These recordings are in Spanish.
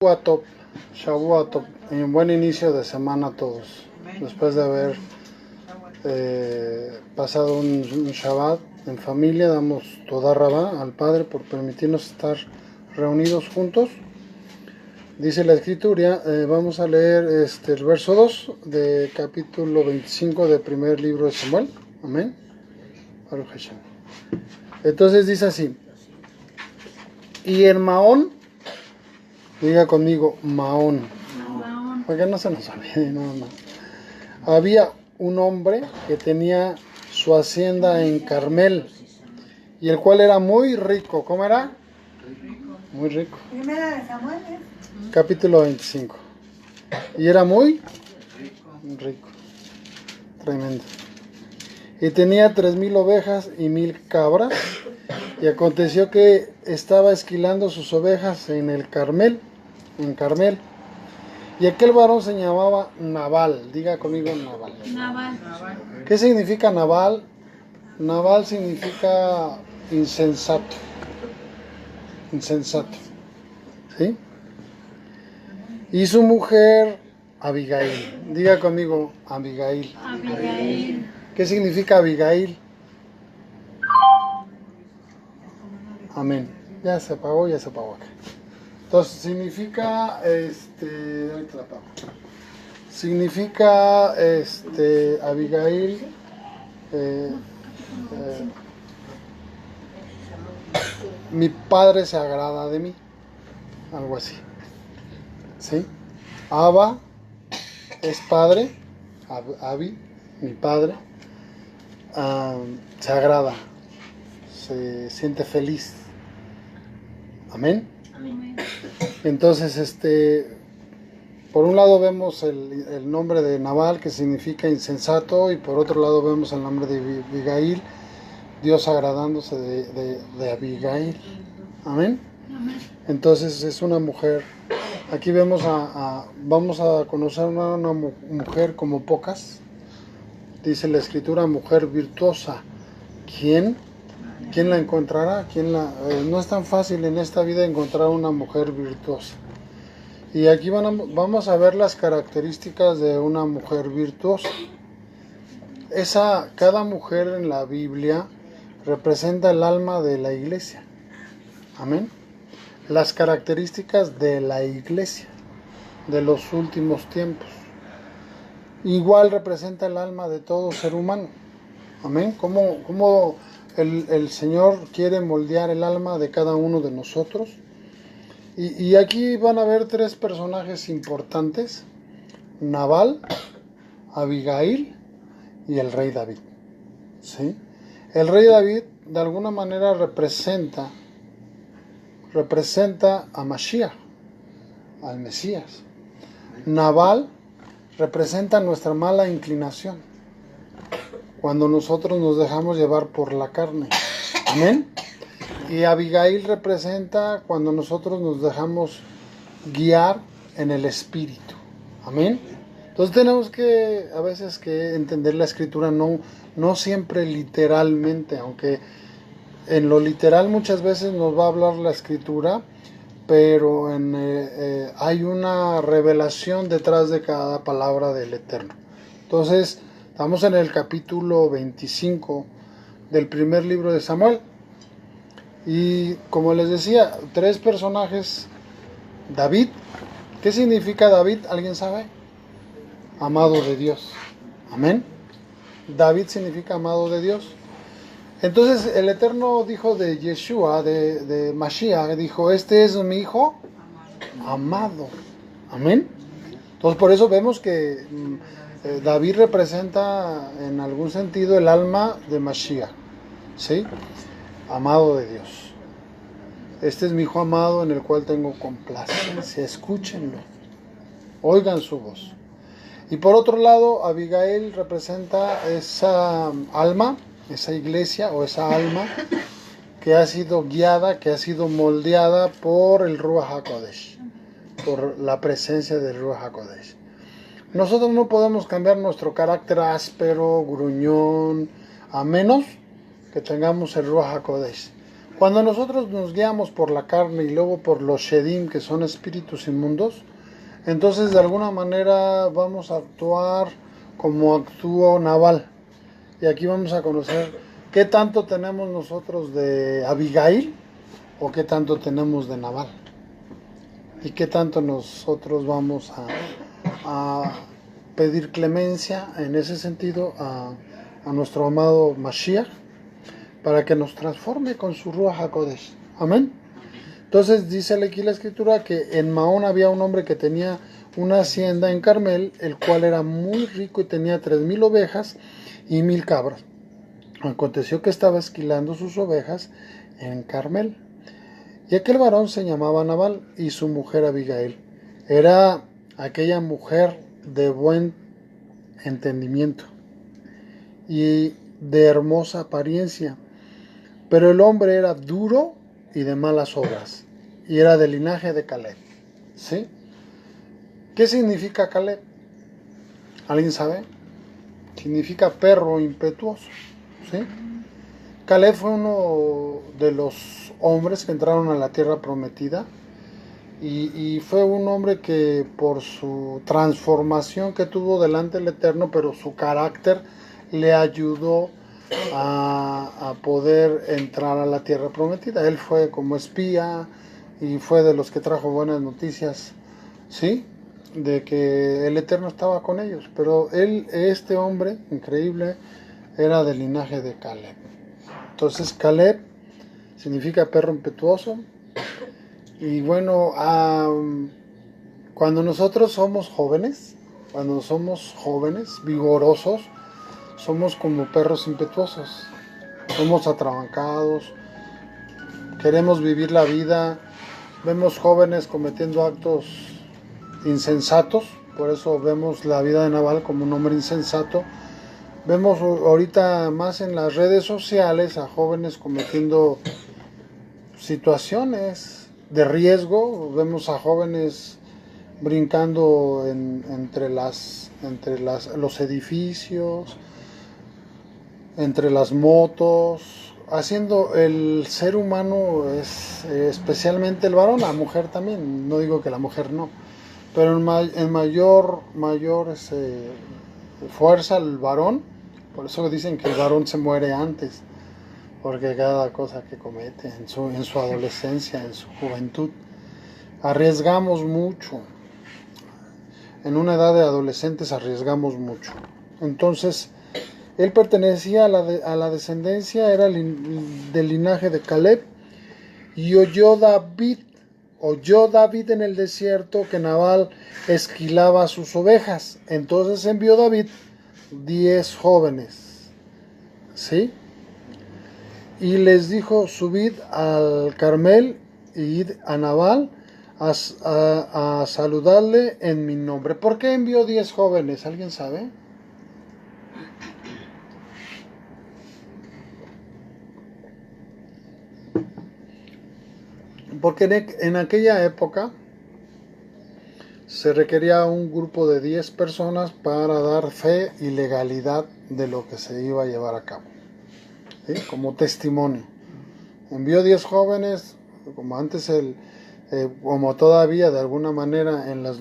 Shavuot, Shavuot, un buen inicio de semana a todos. Después de haber pasado un Shabbat en familia, damos toda rabá al Padre por permitirnos estar reunidos juntos. Dice la escritura, vamos a leer el verso 2 de capítulo 25 del primer libro de Samuel. Amén. Baruch Hashem. Entonces dice así: y en Maón, diga conmigo, Maón, porque no se nos olvide, no. Había un hombre que tenía su hacienda en Carmel, y el cual era muy rico. ¿Cómo era? Muy rico. Primera de Samuel, Capítulo 25. Y era muy rico. Tremendo. Y tenía 3,000 ovejas y 1,000 cabras. Y aconteció que estaba esquilando sus ovejas en el Carmel, en Carmel. Y aquel varón se llamaba Nabal. Diga conmigo Nabal. Nabal. ¿Qué significa Nabal? Nabal significa insensato. Insensato. ¿Sí? Y su mujer Abigail. Diga conmigo Abigail. Abigail. ¿Qué significa Abigail? Amén. Ya se apagó acá. Entonces significa, ahorita la apago. Significa, Abigail, mi padre se agrada de mí, algo así. ¿Sí? Abba es padre, Abi, mi padre, se agrada, se siente feliz. Amén. Amén. Entonces, por un lado vemos el nombre de Nabal, que significa insensato, y por otro lado vemos el nombre de Abigail, Dios agradándose de Abigail. Amén. Amén. Entonces es una mujer. Aquí vamos vamos a conocer una mujer como pocas. Dice la escritura, mujer virtuosa. ¿Quién la encontrará? No es tan fácil en esta vida encontrar una mujer virtuosa. Y aquí vamos a ver las características de una mujer virtuosa. Cada mujer en la Biblia representa el alma de la iglesia. Amén. Las características de la iglesia de los últimos tiempos. Igual representa el alma de todo ser humano. Amén. Cómo el Señor quiere moldear el alma de cada uno de nosotros. Y aquí van a ver 3 personajes importantes: Nabal, Abigail y el rey David. ¿Sí? El rey David de alguna manera representa a Mashiach, al Mesías. Nabal representa nuestra mala inclinación, cuando nosotros nos dejamos llevar por la carne. Amén. Y Abigail representa cuando nosotros nos dejamos guiar en el espíritu. Amén. Entonces tenemos a veces que entender la escritura, no siempre literalmente, aunque en lo literal muchas veces nos va a hablar la escritura, pero hay una revelación detrás de cada palabra del Eterno. Entonces estamos en el capítulo 25 del primer libro de Samuel. Y como les decía, 3 personajes. David. ¿Qué significa David? ¿Alguien sabe? Amado de Dios. Amén. David significa amado de Dios. Entonces el Eterno dijo de Yeshua, de Mashiach, dijo: este es mi hijo amado. Amén. Entonces por eso vemos que David representa en algún sentido el alma de Mashiach. ¿Sí? Amado de Dios. Este es mi hijo amado en el cual tengo complacencia. Escúchenlo. Oigan su voz. Y por otro lado, Abigail representa esa alma, esa iglesia o esa alma que ha sido guiada, que ha sido moldeada por el Ruach HaKodesh, por la presencia del Ruach HaKodesh. Nosotros no podemos cambiar nuestro carácter áspero, gruñón, a menos que tengamos el Ruach HaKodesh. Cuando nosotros nos guiamos por la carne y luego por los Shedim, que son espíritus inmundos, entonces de alguna manera vamos a actuar como actuó Nabal. Y aquí vamos a conocer qué tanto tenemos nosotros de Abigail o qué tanto tenemos de Nabal. Y qué tanto nosotros vamos a pedir clemencia en ese sentido a nuestro amado Mashiach para que nos transforme con su Ruach HaKodesh. Amén. Entonces dice aquí la escritura que en Maón había un hombre que tenía una hacienda en Carmel, el cual era muy rico y tenía 3,000 ovejas y 1,000 cabras. Aconteció que estaba esquilando sus ovejas en Carmel. Y aquel varón se llamaba Nabal y su mujer Abigail. Era aquella mujer de buen entendimiento y de hermosa apariencia. Pero el hombre era duro y de malas obras, y era del linaje de Caleb. ¿Sí? ¿Qué significa Caleb? ¿Alguien sabe? Significa perro impetuoso. ¿Sí? Caleb fue uno de los hombres que entraron a la tierra prometida, y fue un hombre que por su transformación que tuvo delante del Eterno, pero su carácter le ayudó a poder entrar a la tierra prometida. Él fue como espía y fue de los que trajo buenas noticias, ¿sí? De que el Eterno estaba con ellos. Pero este hombre increíble, era del linaje de Caleb. Entonces Caleb significa perro impetuoso. Y bueno, cuando nosotros somos jóvenes, vigorosos, somos como perros impetuosos, somos atrabancados, queremos vivir la vida, vemos jóvenes cometiendo actos insensatos, por eso vemos la vida de Nabal como un hombre insensato. Vemos ahorita más en las redes sociales a jóvenes cometiendo situaciones de riesgo, vemos a jóvenes brincando entre los edificios, entre las motos, haciendo el ser humano, especialmente el varón, la mujer también, no digo que la mujer no, pero en mayor fuerza el varón. Por eso dicen que el varón se muere antes, porque cada cosa que comete en su adolescencia, en su juventud, arriesgamos mucho. En una edad de adolescentes arriesgamos mucho. Entonces, él pertenecía a la descendencia, era del linaje de Caleb, y oyó David en el desierto que Nabal esquilaba sus ovejas. Entonces envió David 10 jóvenes, ¿sí? Y les dijo: subid al Carmel e id a Nabal a saludarle en mi nombre. ¿Por qué envió 10 jóvenes? ¿Alguien sabe? Porque en aquella época se requería un grupo de 10 personas para dar fe y legalidad de lo que se iba a llevar a cabo, ¿sí? Como testimonio. Envió 10 jóvenes, como antes como todavía de alguna manera en las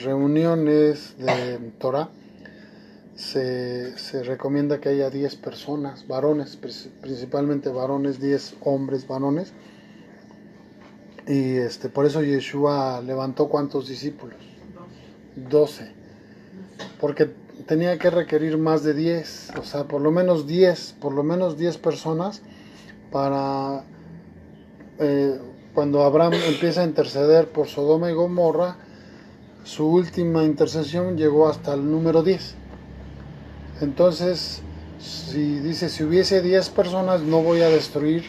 reuniones de Torah se recomienda que haya 10 personas, varones, principalmente varones, 10 hombres varones. Y por eso Yeshua levantó ¿cuántos discípulos? 12. Porque tenía que requerir más de 10, o sea, por lo menos 10 personas para cuando Abraham empieza a interceder por Sodoma y Gomorra, su última intercesión llegó hasta el número 10. Entonces, si hubiese 10 personas, no voy a destruir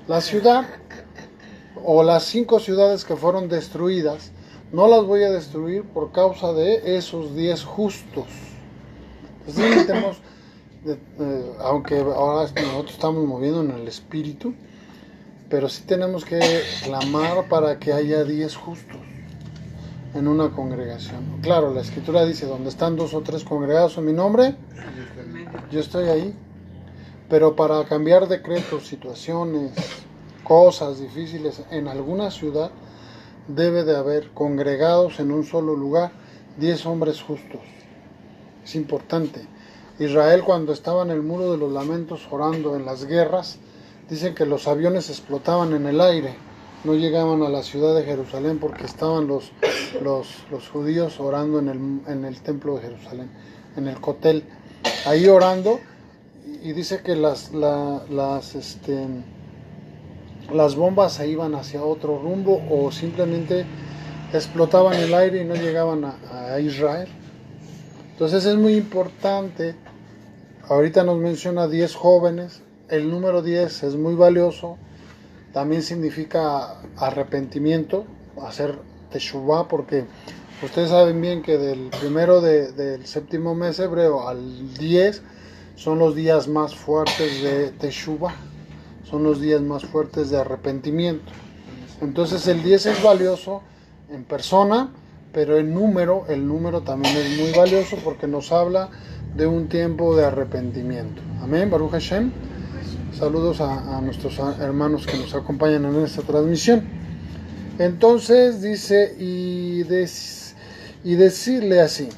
la ciudad, o las 5 ciudades que fueron destruidas, no las voy a destruir por causa de esos 10 justos. Entonces, aunque ahora nosotros estamos moviendo en el espíritu, pero sí tenemos que clamar para que haya 10 justos en una congregación. Claro, la escritura dice: donde están 2 o 3 congregados en mi nombre, yo estoy ahí. Pero para cambiar decretos, situaciones, cosas difíciles en alguna ciudad, debe de haber congregados en un solo lugar 10 hombres justos. Es importante. Israel, cuando estaba en el muro de los lamentos orando en las guerras, dicen que los aviones explotaban en el aire, no llegaban a la ciudad de Jerusalén porque estaban los judíos orando en el templo de Jerusalén, en el Cotel, ahí orando, y dice que las bombas se iban hacia otro rumbo o simplemente explotaban el aire y no llegaban a Israel. Entonces es muy importante. Ahorita nos menciona 10 jóvenes, el número 10 es muy valioso, también significa arrepentimiento, hacer teshuvá, porque ustedes saben bien que del primero del séptimo mes hebreo al 10 son los días más fuertes de teshuvá, son los días más fuertes de arrepentimiento. Entonces el 10 es valioso en persona, pero el número también es muy valioso porque nos habla de un tiempo de arrepentimiento. Amén, Baruch Hashem. Saludos a nuestros hermanos que nos acompañan en esta transmisión. Entonces dice, y decirle así,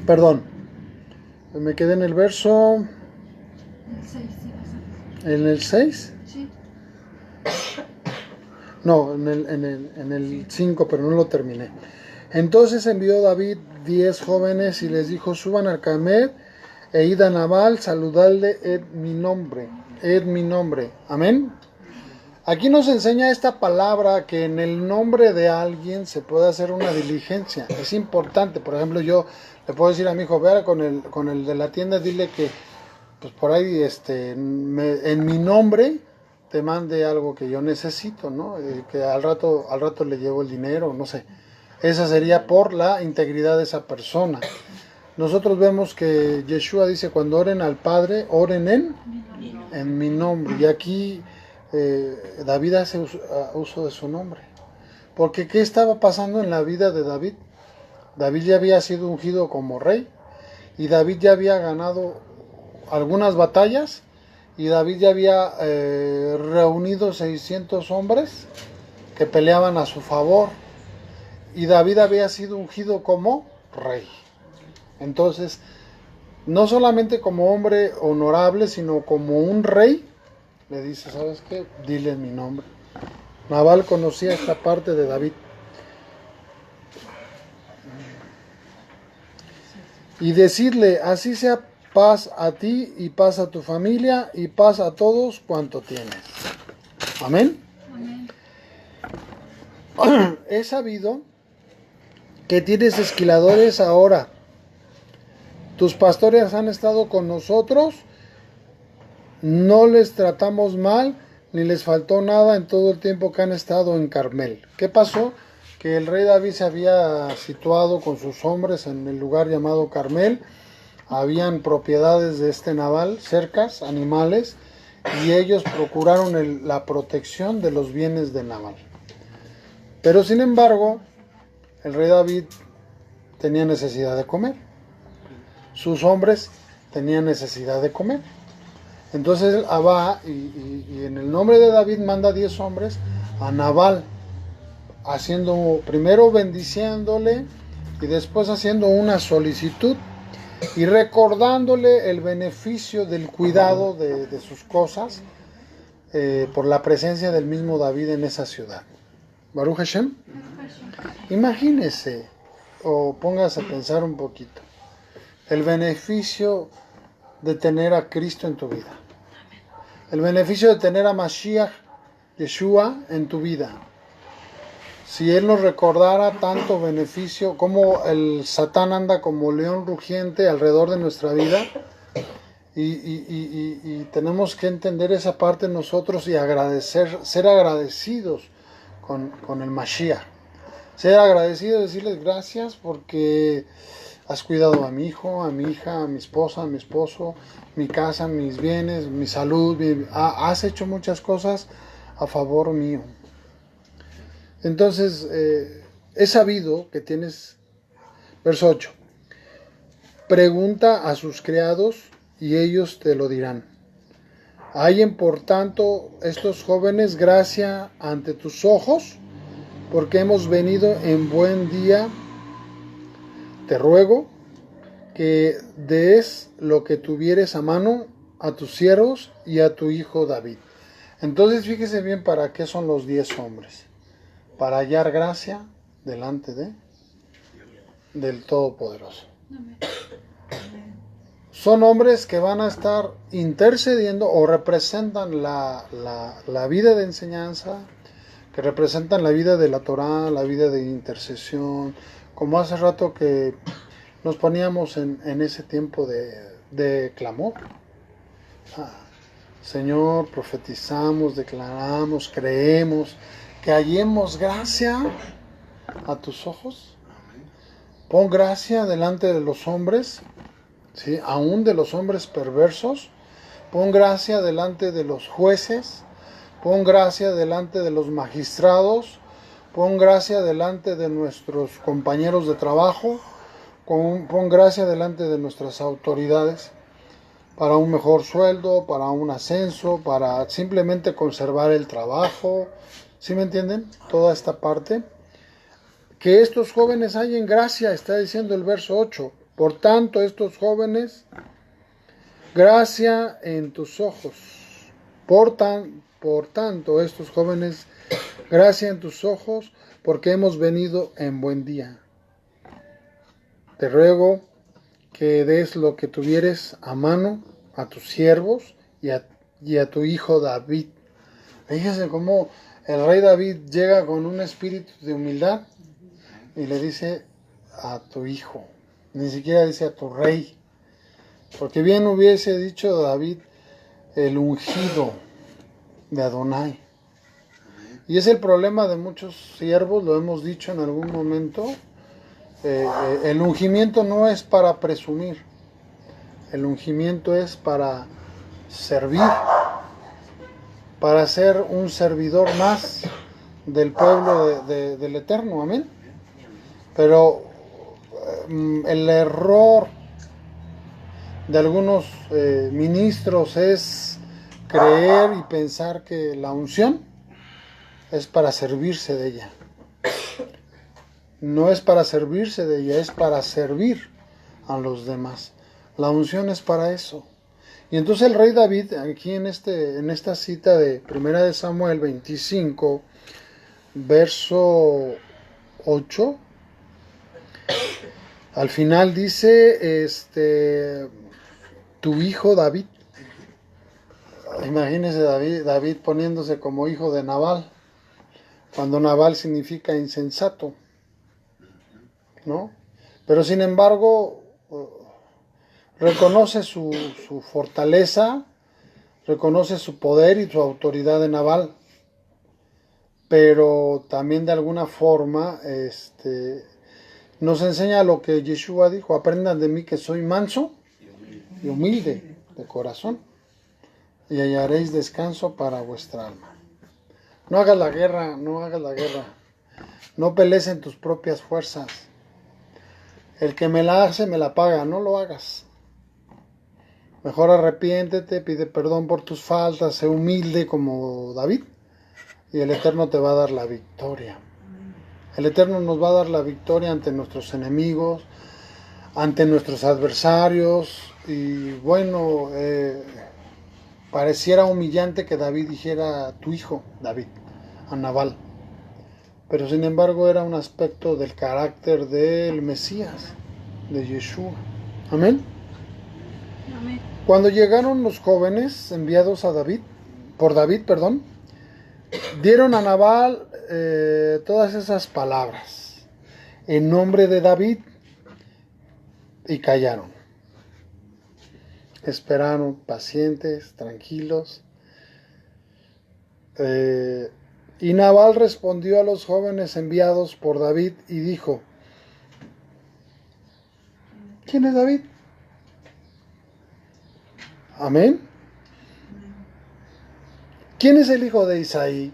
perdón, me quedé en el verso, ¿en el 6? Sí. No, en el 5, pero no lo terminé. Entonces envió David 10 jóvenes y les dijo, suban al Carmel e id a Nabal, saludadle en mi nombre. Amén. Aquí nos enseña esta palabra que en el nombre de alguien se puede hacer una diligencia. Es importante. Por ejemplo, yo le puedo decir a mi hijo, vea con el de la tienda, dile que pues por ahí en mi nombre te mande algo que yo necesito, ¿no? Que al rato le llevo el dinero, no sé. Esa sería por la integridad de esa persona. Nosotros vemos que Yeshua dice, cuando oren al Padre, oren en mi nombre. Y aquí David hace uso de su nombre. Porque ¿qué estaba pasando en la vida de David? David ya había sido ungido como rey y David ya había ganado algunas batallas y David ya había reunido 600 hombres que peleaban a su favor y David había sido ungido como rey. Entonces, no solamente como hombre honorable, sino como un rey, le dice, ¿sabes qué? Dile mi nombre. Nabal conocía esta parte de David. Y decirle, así sea paz a ti y paz a tu familia y paz a todos cuanto tienes. Amén. Amén. He sabido que tienes esquiladores ahora. Tus pastores han estado con nosotros, no les tratamos mal, ni les faltó nada en todo el tiempo que han estado en Carmel. ¿Qué pasó? Que el rey David se había situado con sus hombres en el lugar llamado Carmel. Habían propiedades de Nabal, cercas, animales, y ellos procuraron la protección de los bienes de Nabal. Pero sin embargo, el rey David tenía necesidad de comer. Sus hombres tenían necesidad de comer. Entonces él va y en el nombre de David manda 10 hombres a Nabal, primero bendiciéndole y después haciendo una solicitud y recordándole el beneficio del cuidado de sus cosas por la presencia del mismo David en esa ciudad. Baruch Hashem. Imagínese o póngase a pensar un poquito el beneficio de tener a Cristo en tu vida, el beneficio de tener a Mashiach, Yeshua, en tu vida. Si Él nos recordara tanto beneficio, como el Satán anda como león rugiente alrededor de nuestra vida, y tenemos que entender esa parte nosotros y ser agradecidos con el Mashiach. Ser agradecidos, decirles gracias porque has cuidado a mi hijo, a mi hija, a mi esposa, a mi esposo, mi casa, mis bienes, mi salud. Has hecho muchas cosas a favor mío. Entonces, he sabido que tienes, verso 8, pregunta a sus criados y ellos te lo dirán. Hallen por tanto estos jóvenes gracia ante tus ojos, porque hemos venido en buen día. Te ruego que des lo que tuvieres a mano a tus siervos y a tu hijo David. Entonces fíjese bien para qué son los 10 hombres. Para hallar gracia delante del Todopoderoso. Son hombres que van a estar intercediendo o representan la vida de enseñanza, que representan la vida de la Torá, la vida de intercesión, como hace rato que nos poníamos en ese tiempo de clamor. Señor, profetizamos, declaramos, creemos, que hallemos gracia a tus ojos. Pon gracia delante de los hombres, ¿sí? Aún de los hombres perversos. Pon gracia delante de los jueces. Pon gracia delante de los magistrados. Pon gracia delante de nuestros compañeros de trabajo. Pon gracia delante de nuestras autoridades para un mejor sueldo, para un ascenso, para simplemente conservar el trabajo. ¿Sí me entienden? Toda esta parte. Que estos jóvenes hallen gracia, está diciendo el verso 8. Por tanto, estos jóvenes, gracia en tus ojos. Por tanto, estos jóvenes, gracia en tus ojos, porque hemos venido en buen día. Te ruego que des lo que tuvieres a mano a tus siervos y a tu hijo David. Fíjese cómo el rey David llega con un espíritu de humildad y le dice a tu hijo, ni siquiera dice a tu rey, porque bien hubiese dicho David el ungido de Adonai. Y es el problema de muchos siervos, lo hemos dicho en algún momento. El ungimiento no es para presumir, el ungimiento es para servir, para ser un servidor más del pueblo del Eterno, amén. Pero el error de algunos ministros es creer y pensar que la unción es para servirse de ella. No es para servirse de ella, es para servir a los demás. La unción es para eso. Y entonces el rey David, aquí en esta cita de 1 de Samuel 25, verso 8, al final dice, tu hijo David. Imagínese David poniéndose como hijo de Nabal, cuando Nabal significa insensato, ¿no? Pero sin embargo, reconoce su fortaleza, reconoce su poder y su autoridad de Nabal, pero también de alguna forma nos enseña lo que Yeshua dijo: aprendan de mí que soy manso y humilde de corazón, y hallaréis descanso para vuestra alma. No hagas la guerra, no pelees en tus propias fuerzas. El que me la hace, me la paga, no lo hagas. Mejor arrepiéntete, pide perdón por tus faltas, sé humilde como David, y el Eterno te va a dar la victoria. El Eterno nos va a dar la victoria ante nuestros enemigos, ante nuestros adversarios. Y bueno, pareciera humillante que David dijera tu hijo, David, a Nabal. Pero sin embargo era un aspecto del carácter del Mesías, de Yeshua. Amén. Amén. Cuando llegaron los jóvenes enviados por David, dieron a Nabal todas esas palabras en nombre de David y callaron. Esperaron pacientes, tranquilos. Y Nabal respondió a los jóvenes enviados por David y dijo: ¿quién es David? Amén. ¿Quién es el hijo de Isaí?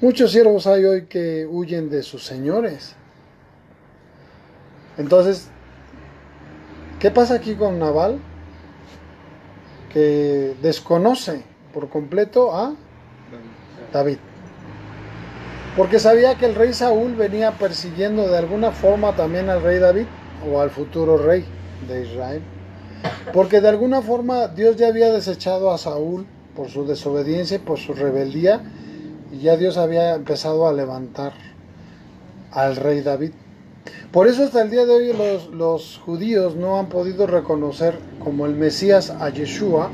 Muchos siervos hay hoy que huyen de sus señores. Entonces, ¿qué pasa aquí con Nabal? que desconoce por completo a David. Porque sabía que el rey Saúl venía persiguiendo de alguna forma también al rey David o al futuro rey de Israel. Porque de alguna forma Dios ya había desechado a Saúl por su desobediencia y por su rebeldía, y ya Dios había empezado a levantar al rey David. Por eso hasta el día de hoy los judíos no han podido reconocer como el Mesías a Yeshua,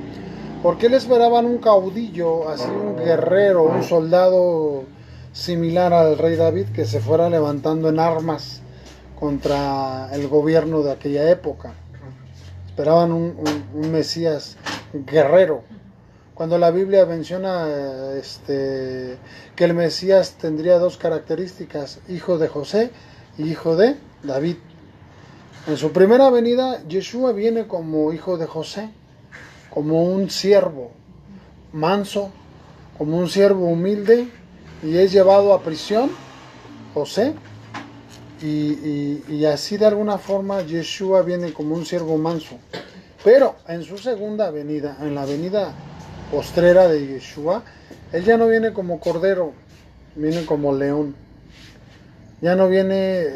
porque él esperaban un caudillo, así un guerrero, un soldado similar al rey David, que se fuera levantando en armas contra el gobierno de aquella época. Esperaban un Mesías guerrero. Cuando la Biblia menciona que el Mesías tendría dos características: hijo de José y hijo de David. En su primera venida, Yeshua viene como hijo de José, como un siervo manso, como un siervo humilde, y es llevado a prisión, José, y así de alguna forma Yeshua viene como un siervo manso. Pero en su segunda venida, en la venida postrera de Yeshua, él ya no viene como cordero, viene como león. Ya no viene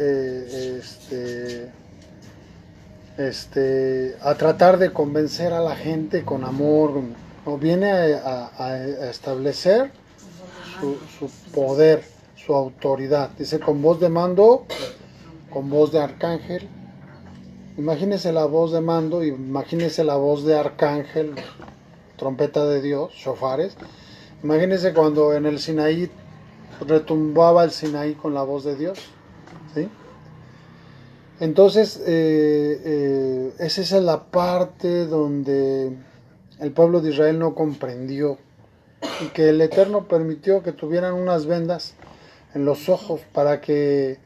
a tratar de convencer a la gente con amor, o viene a establecer su poder, su autoridad. Dice: con voz de mando, con voz de arcángel. Imagínese la voz de mando, imagínese la voz de arcángel, trompeta de Dios, shofares. Imagínese cuando en el Sinaí retumbaba el Sinaí con la voz de Dios, ¿sí? Entonces, esa es la parte donde el pueblo de Israel no comprendió, y que el Eterno permitió que tuvieran unas vendas en los ojos para que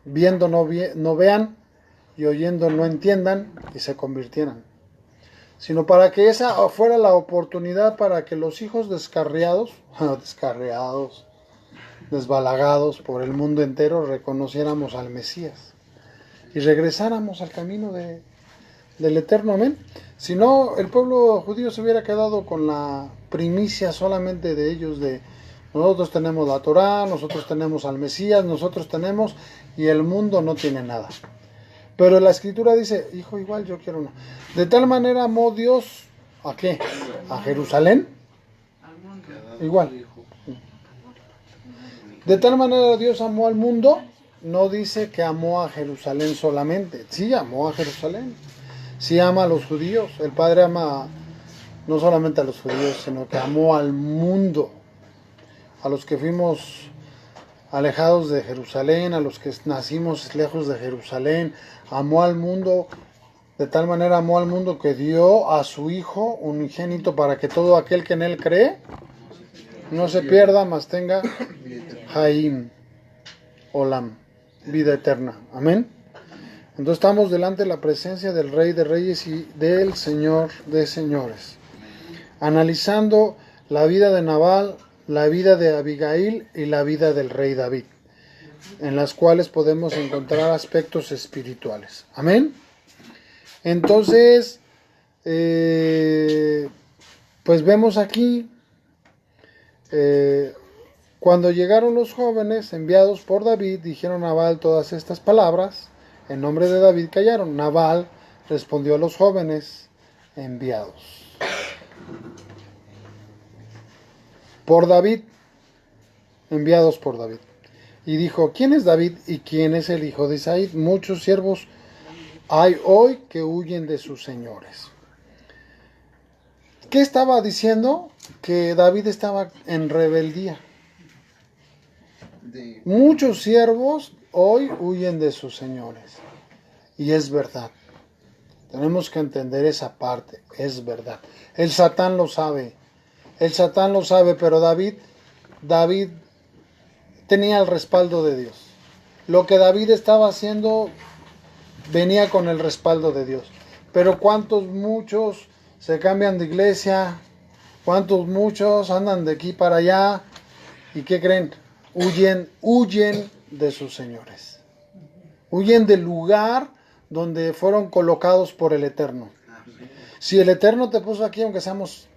viendo no vean, y oyendo no entiendan y se convirtieran, sino para que esa fuera la oportunidad para que los hijos descarriados, desbalagados por el mundo entero, reconociéramos al Mesías y regresáramos al camino del Eterno. Amén. Si no, el pueblo judío se hubiera quedado con la primicia solamente de ellos, de nosotros tenemos la Torá, nosotros tenemos al Mesías, nosotros tenemos, y el mundo no tiene nada. Pero la Escritura dice: hijo, igual yo quiero uno. De tal manera amó Dios, ¿a qué? ¿A Jerusalén? Igual. De tal manera Dios amó al mundo, no dice que amó a Jerusalén solamente. Sí, amó a Jerusalén. Sí, ama a los judíos. El Padre ama no solamente a los judíos, sino que amó al mundo. A los que fuimos alejados de Jerusalén, a los que nacimos lejos de Jerusalén. Amó al mundo, de tal manera amó al mundo que dio a su Hijo unigénito, para que todo aquel que en él cree no se pierda, mas tenga Haim, Olam, vida eterna. Amén. Entonces estamos delante de la presencia del Rey de Reyes y del Señor de Señores, analizando la vida de Nabal, la vida de Abigail y la vida del rey David, en las cuales podemos encontrar aspectos espirituales. Amén. Entonces, pues vemos aquí, cuando llegaron los jóvenes enviados por David, dijeron a Nabal todas estas palabras. En nombre de David callaron. Nabal respondió a los jóvenes enviados por David, enviados por David. Y dijo: ¿quién es David y quién es el hijo de Isaí? Muchos siervos hay hoy que huyen de sus señores. ¿Qué estaba diciendo? Que David estaba en rebeldía. Muchos siervos hoy huyen de sus señores. Y es verdad. Tenemos que entender esa parte. Es verdad. El Satán lo sabe. El Satán lo sabe, pero David tenía el respaldo de Dios. Lo que David estaba haciendo venía con el respaldo de Dios. Pero muchos se cambian de iglesia, muchos andan de aquí para allá, y ¿qué creen? Huyen de sus señores. Huyen del lugar donde fueron colocados por el Eterno. Si el Eterno te puso aquí, aunque seamos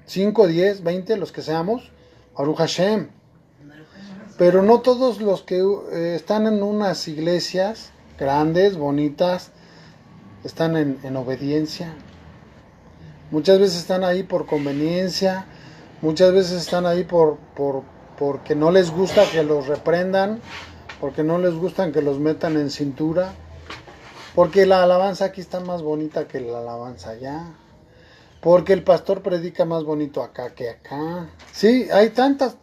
5, 10, 20, los que seamos, Baruch Hashem. Pero no todos los que están en unas iglesias grandes, bonitas, están en obediencia. Muchas veces están ahí por conveniencia, muchas veces están ahí porque no les gusta que los reprendan, porque no les gusta que los metan en cintura, porque la alabanza aquí está más bonita que la alabanza allá, porque el pastor predica más bonito acá que acá. Sí, hay tantas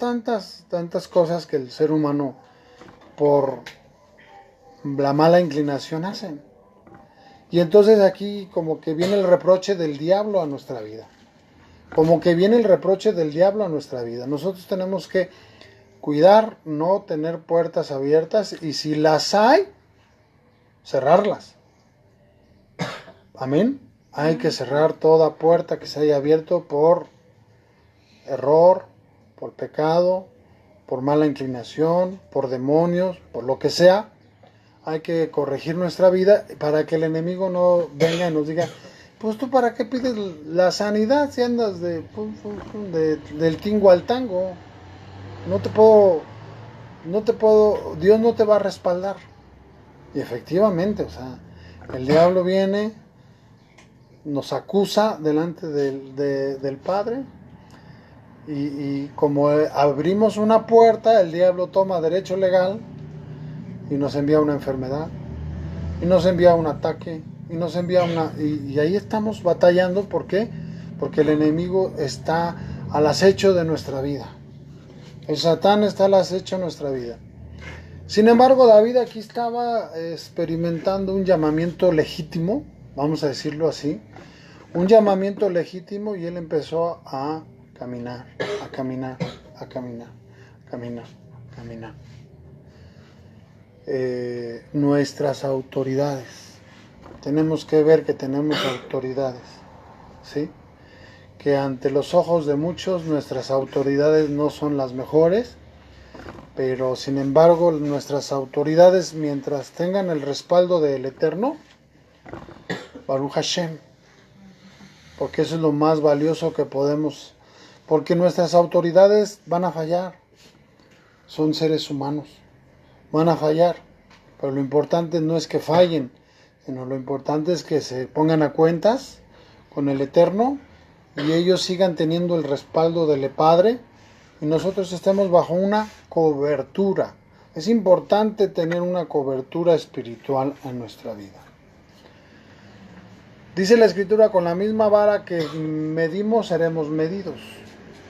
cosas que el ser humano por la mala inclinación hacen. Y entonces aquí como que viene el reproche del diablo a nuestra vida. Como que viene el reproche del diablo a nuestra vida. Nosotros tenemos que cuidar, no tener puertas abiertas, y si las hay, cerrarlas. Amén. Hay que cerrar toda puerta que se haya abierto por error, por pecado, por mala inclinación, por demonios, por lo que sea. Hay que corregir nuestra vida para que el enemigo no venga y nos diga, pues tú para qué pides la sanidad si andas del tingo al tango. No te puedo, Dios no te va a respaldar. Y efectivamente, o sea, el diablo viene, nos acusa delante del Padre, y como abrimos una puerta, el diablo toma derecho legal y nos envía una enfermedad, y nos envía un ataque, y nos envía y ahí estamos batallando. ¿Por qué? Porque el enemigo está al acecho de nuestra vida. El Satán está al acecho de nuestra vida. Sin embargo, David aquí estaba experimentando un llamamiento legítimo, vamos a decirlo así, un llamamiento legítimo, y él empezó a caminar, a caminar, a caminar, a caminar, a caminar. Nuestras autoridades, tenemos que ver que tenemos autoridades, ¿sí? Que ante los ojos de muchos nuestras autoridades no son las mejores, pero sin embargo nuestras autoridades, mientras tengan el respaldo del Eterno, Baruch Hashem, porque eso es lo más valioso que podemos, porque nuestras autoridades van a fallar, son seres humanos, van a fallar, pero lo importante no es que fallen, sino lo importante es que se pongan a cuentas con el Eterno y ellos sigan teniendo el respaldo del Padre, y nosotros estemos bajo una cobertura. Es importante tener una cobertura espiritual en nuestra vida. Dice la Escritura, con la misma vara que medimos seremos medidos.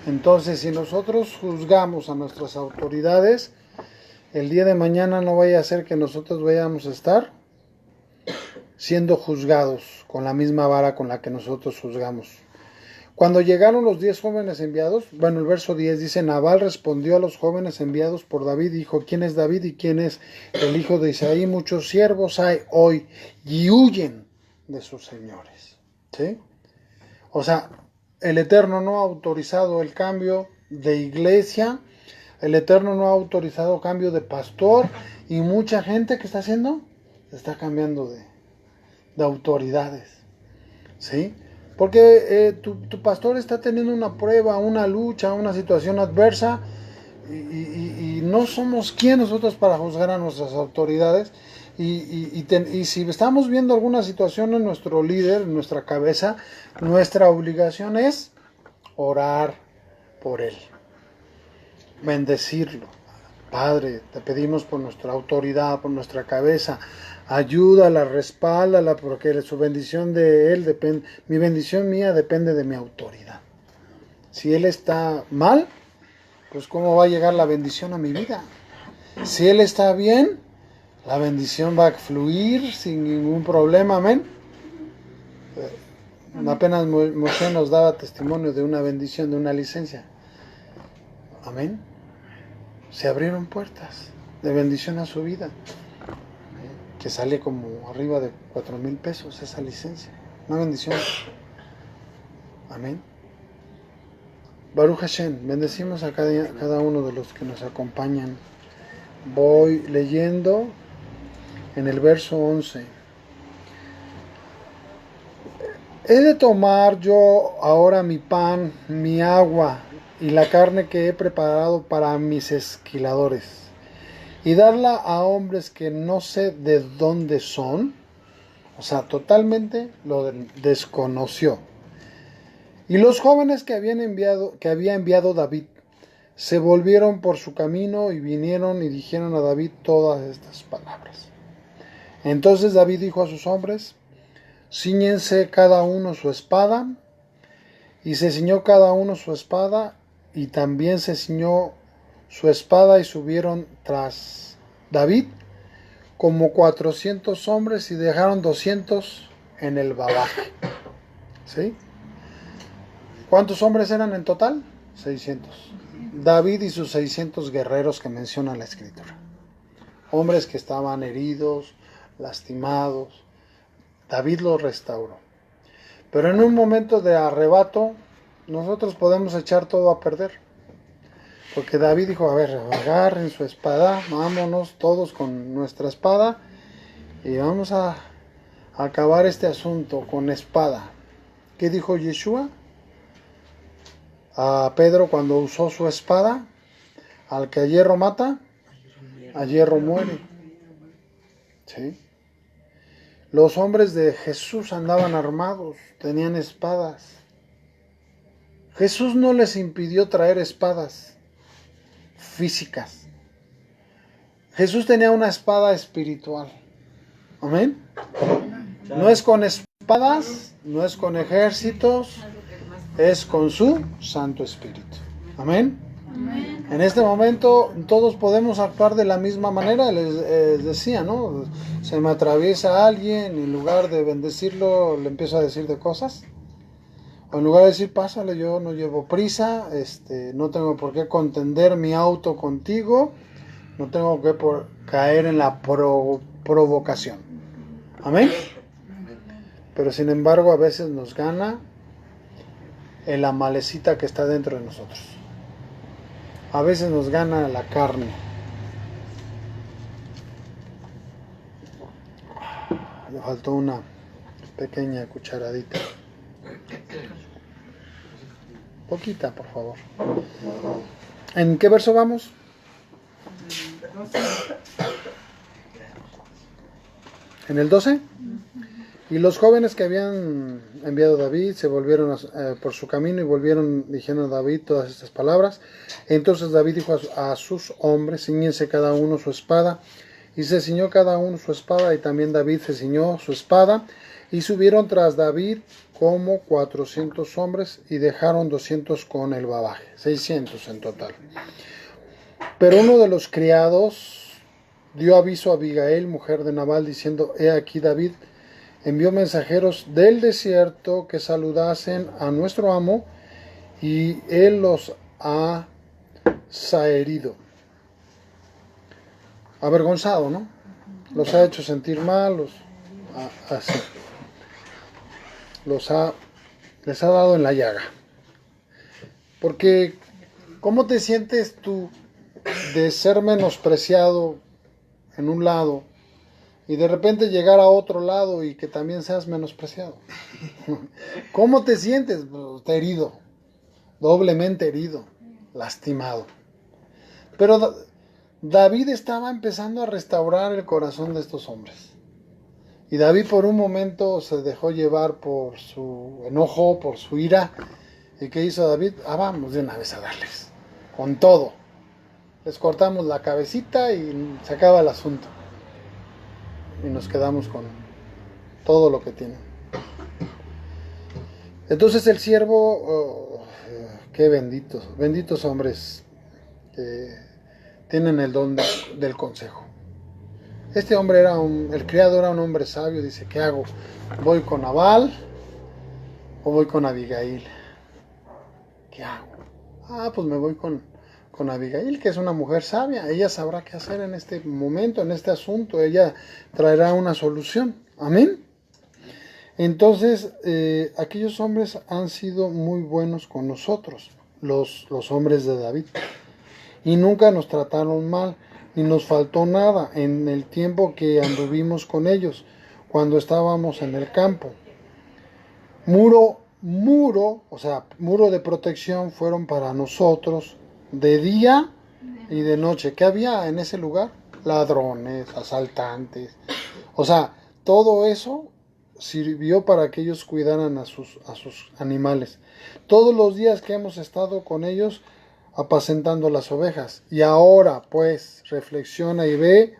Entonces, si nosotros juzgamos a nuestras autoridades, el día de mañana no vaya a ser que nosotros vayamos a estar siendo juzgados con la misma vara con la que nosotros juzgamos. Cuando llegaron los 10 jóvenes enviados, bueno, el verso 10 dice, Nabal respondió a los jóvenes enviados por David, dijo, ¿quién es David y quién es el hijo de Isaí? Muchos siervos hay hoy y huyen de sus señores. ¿Sí? O sea, el Eterno no ha autorizado el cambio de iglesia, el Eterno no ha autorizado cambio de pastor, y mucha gente, ¿qué está haciendo? Está cambiando de autoridades. ¿Sí? Porque tu pastor está teniendo una prueba, una lucha, una situación adversa, y no somos quién nosotros para juzgar a nuestras autoridades. Y si estamos viendo alguna situación en nuestro líder, en nuestra cabeza, nuestra obligación es orar por él, bendecirlo. Padre, te pedimos por nuestra autoridad, por nuestra cabeza, ayúdala, respáldala, porque su bendición de él depende, mi bendición mía depende de mi autoridad. Si él está mal, pues cómo va a llegar la bendición a mi vida. Si él está bien, la bendición va a fluir sin ningún problema, amén. Apenas Moshe nos daba testimonio de una bendición, de una licencia, amén. Se abrieron puertas de bendición a su vida, que sale como arriba de 4,000 pesos esa licencia, una bendición, amén. Baruch Hashem, bendecimos a cada uno de los que nos acompañan. Voy leyendo en el verso 11. he de tomar yo ahora mi pan, mi agua y la carne que he preparado para mis esquiladores y darla a hombres que no sé de dónde son. O sea, totalmente lo desconoció. Y los jóvenes que había enviado David se volvieron por su camino y vinieron y dijeron a David todas estas palabras. Entonces David dijo a sus hombres: cíñense cada uno su espada. Y se ciñó cada uno su espada, y también se ciñó su espada, y subieron tras David como 400 hombres y dejaron 200 en el bagaje. ¿Sí? ¿Cuántos hombres eran en total? 600. David y sus 600 guerreros que menciona la escritura. Hombres que estaban heridos, lastimados. David los restauró. Pero en un momento de arrebato, nosotros podemos echar todo a perder. Porque David dijo: a ver, agarren su espada, vámonos todos con nuestra espada y vamos a acabar este asunto con espada. ¿Qué dijo Yeshua a Pedro cuando usó su espada? Al que a hierro mata, a hierro muere. ¿Sí? Los hombres de Jesús andaban armados, tenían espadas. Jesús no les impidió traer espadas físicas. Jesús tenía una espada espiritual. Amén. No es con espadas, no es con ejércitos, es con su Santo Espíritu. Amén. En este momento todos podemos actuar de la misma manera. Les decía, ¿no? Se me atraviesa alguien y en lugar de bendecirlo le empiezo a decir de cosas. O en lugar de decir: pásale, yo no llevo prisa, no tengo por qué contender mi auto contigo, no tengo que caer en la provocación. Amén. Pero sin embargo a veces nos gana el amalecita que está dentro de nosotros. A veces nos gana la carne. Le faltó una pequeña cucharadita. Poquita, por favor. ¿En qué verso vamos? ¿En el 12? Y los jóvenes que habían enviado a David se volvieron por su camino y dijeron a David todas estas palabras. Entonces David dijo a sus hombres: cíñense cada uno su espada. Y se ciñó cada uno su espada, y también David se ciñó su espada. Y subieron tras David como 400 hombres y dejaron 200 con el bagaje, 600 en total. Pero uno de los criados dio aviso a Abigail, mujer de Nabal, diciendo: he aquí David envió mensajeros del desierto que saludasen a nuestro amo, y él los ha saherido. Avergonzado, ¿no? Los ha hecho sentir mal, así. Les ha dado en la llaga. Porque, ¿cómo te sientes tú de ser menospreciado en un lado y de repente llegar a otro lado y que también seas menospreciado? ¿Cómo te sientes? Herido, doblemente herido, lastimado. Pero David estaba empezando a restaurar el corazón de estos hombres. Y David por un momento se dejó llevar por su enojo, por su ira. ¿Y qué hizo David? Vamos de una vez a darles, con todo. Les cortamos la cabecita y se acaba el asunto. Y nos quedamos con todo lo que tienen. Entonces el siervo, qué benditos hombres que tienen el don del consejo. Este hombre el criado era un hombre sabio. Dice: ¿qué hago? ¿Voy con Nabal o voy con Abigail? ¿Qué hago? Pues me voy con Abigail, que es una mujer sabia. Ella sabrá qué hacer en este momento, en este asunto. Ella traerá una solución. Amén. Entonces, aquellos hombres han sido muy buenos con nosotros, los hombres de David. Y nunca nos trataron mal, ni nos faltó nada en el tiempo que anduvimos con ellos, cuando estábamos en el campo. o sea, muro de protección fueron para nosotros de día y de noche. ¿Qué había en ese lugar? Ladrones, asaltantes. O sea, todo eso sirvió para que ellos cuidaran a sus animales. Todos los días que hemos estado con ellos apacentando las ovejas. Y ahora, pues, reflexiona y ve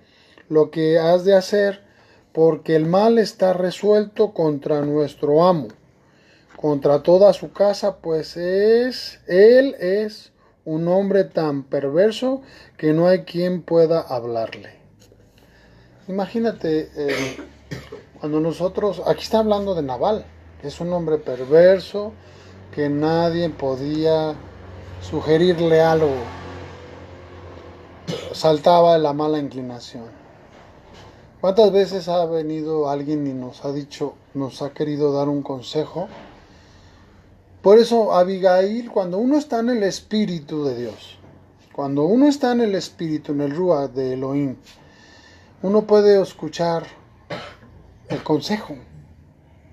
lo que has de hacer, porque el mal está resuelto contra nuestro amo, contra toda su casa, pues él es un hombre tan perverso que no hay quien pueda hablarle. Imagínate, cuando nosotros, aquí está hablando de Nabal, que es un hombre perverso, que nadie podía sugerirle algo, saltaba la mala inclinación. ¿Cuántas veces ha venido alguien y nos ha dicho, nos ha querido dar un consejo? Por eso Abigail, cuando uno está en el Espíritu de Dios, cuando uno está en el Espíritu, en el Ruach de Elohim, uno puede escuchar el consejo,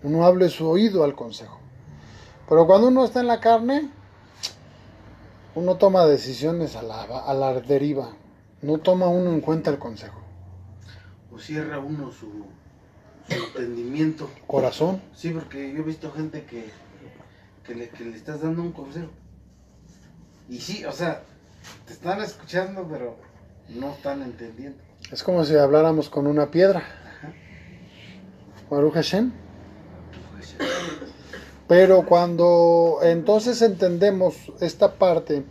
uno abre su oído al consejo. Pero cuando uno está en la carne, uno toma decisiones a la deriva, no toma uno en cuenta el consejo. O cierra uno su entendimiento. Corazón. Sí, porque yo he visto gente que le estás dando un consejo. Y sí, o sea, te están escuchando, pero no están entendiendo. Es como si habláramos con una piedra. Baruch Hashem. Pero cuando entonces entendemos esta parte,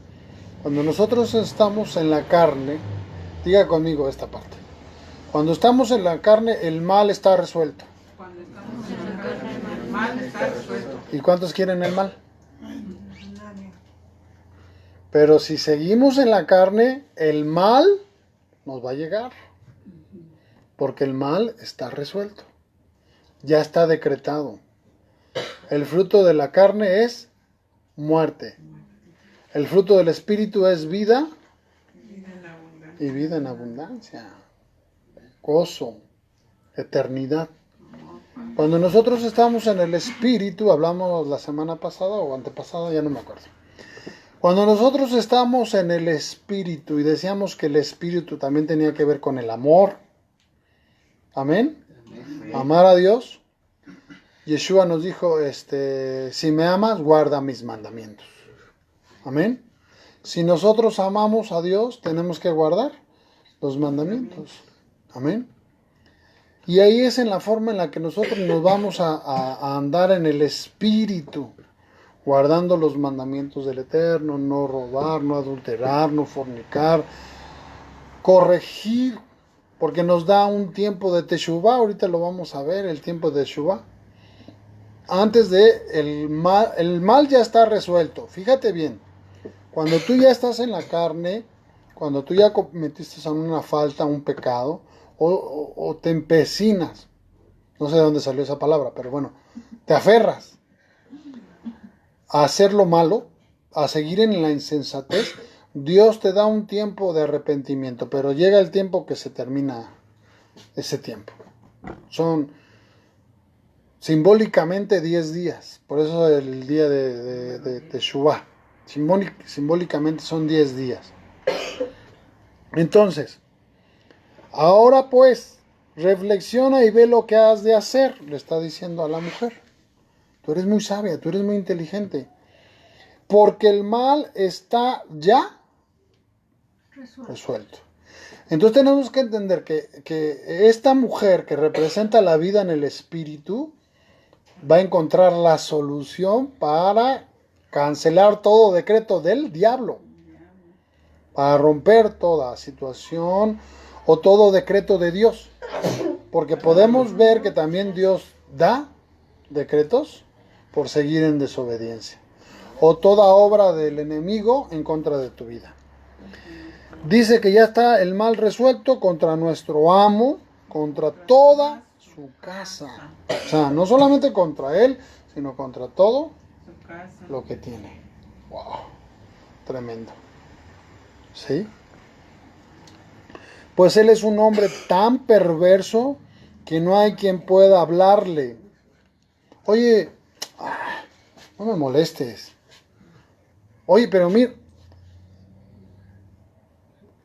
cuando nosotros estamos en la carne, diga conmigo esta parte. Cuando estamos en la carne, el mal está resuelto. Cuando estamos en la carne, el mal está resuelto. ¿Y cuántos quieren el mal? Pero si seguimos en la carne, el mal nos va a llegar. Porque el mal está resuelto. Ya está decretado. El fruto de la carne es muerte. El fruto del espíritu es vida y vida en abundancia. Gozo, eternidad. Cuando nosotros estamos en el espíritu, hablamos la semana pasada o antepasada, ya no me acuerdo. Cuando nosotros estamos en el espíritu y decíamos que el espíritu también tenía que ver con el amor, amén, amar a Dios. Yeshua nos dijo, si me amas, guarda mis mandamientos. Amén. Si nosotros amamos a Dios, tenemos que guardar los mandamientos. Amén. Y ahí es en la forma en la que nosotros nos vamos a andar en el Espíritu, guardando los mandamientos del Eterno, no robar, no adulterar, no fornicar, corregir, porque nos da un tiempo de Teshuvah, ahorita lo vamos a ver, el tiempo de Teshuvah. Antes de el mal ya está resuelto. Fíjate bien, cuando tú ya estás en la carne, cuando tú ya cometiste una falta, un pecado, o te empecinas, no sé de dónde salió esa palabra, pero bueno, te aferras a hacer lo malo, a seguir en la insensatez, Dios te da un tiempo de arrepentimiento, pero llega el tiempo que se termina ese tiempo. Son simbólicamente 10 días, por eso el día de Teshuvah, simbólicamente son 10 días. Entonces, ahora pues, reflexiona y ve lo que has de hacer, le está diciendo a la mujer. Tú eres muy sabia, tú eres muy inteligente, porque el mal está ya resuelto. Entonces tenemos que entender que esta mujer que representa la vida en el espíritu va a encontrar la solución para cancelar todo decreto del diablo, para romper toda situación o todo decreto de Dios, porque podemos ver que también Dios da decretos por seguir en desobediencia, o toda obra del enemigo en contra de tu vida. Dice que ya está el mal resuelto contra nuestro amo, contra toda su casa. O sea, no solamente contra él, sino contra todo lo que tiene. Wow, tremendo. ¿Sí? Pues él es un hombre tan perverso que no hay quien pueda hablarle. Oye, No me molestes. Oye, pero mira,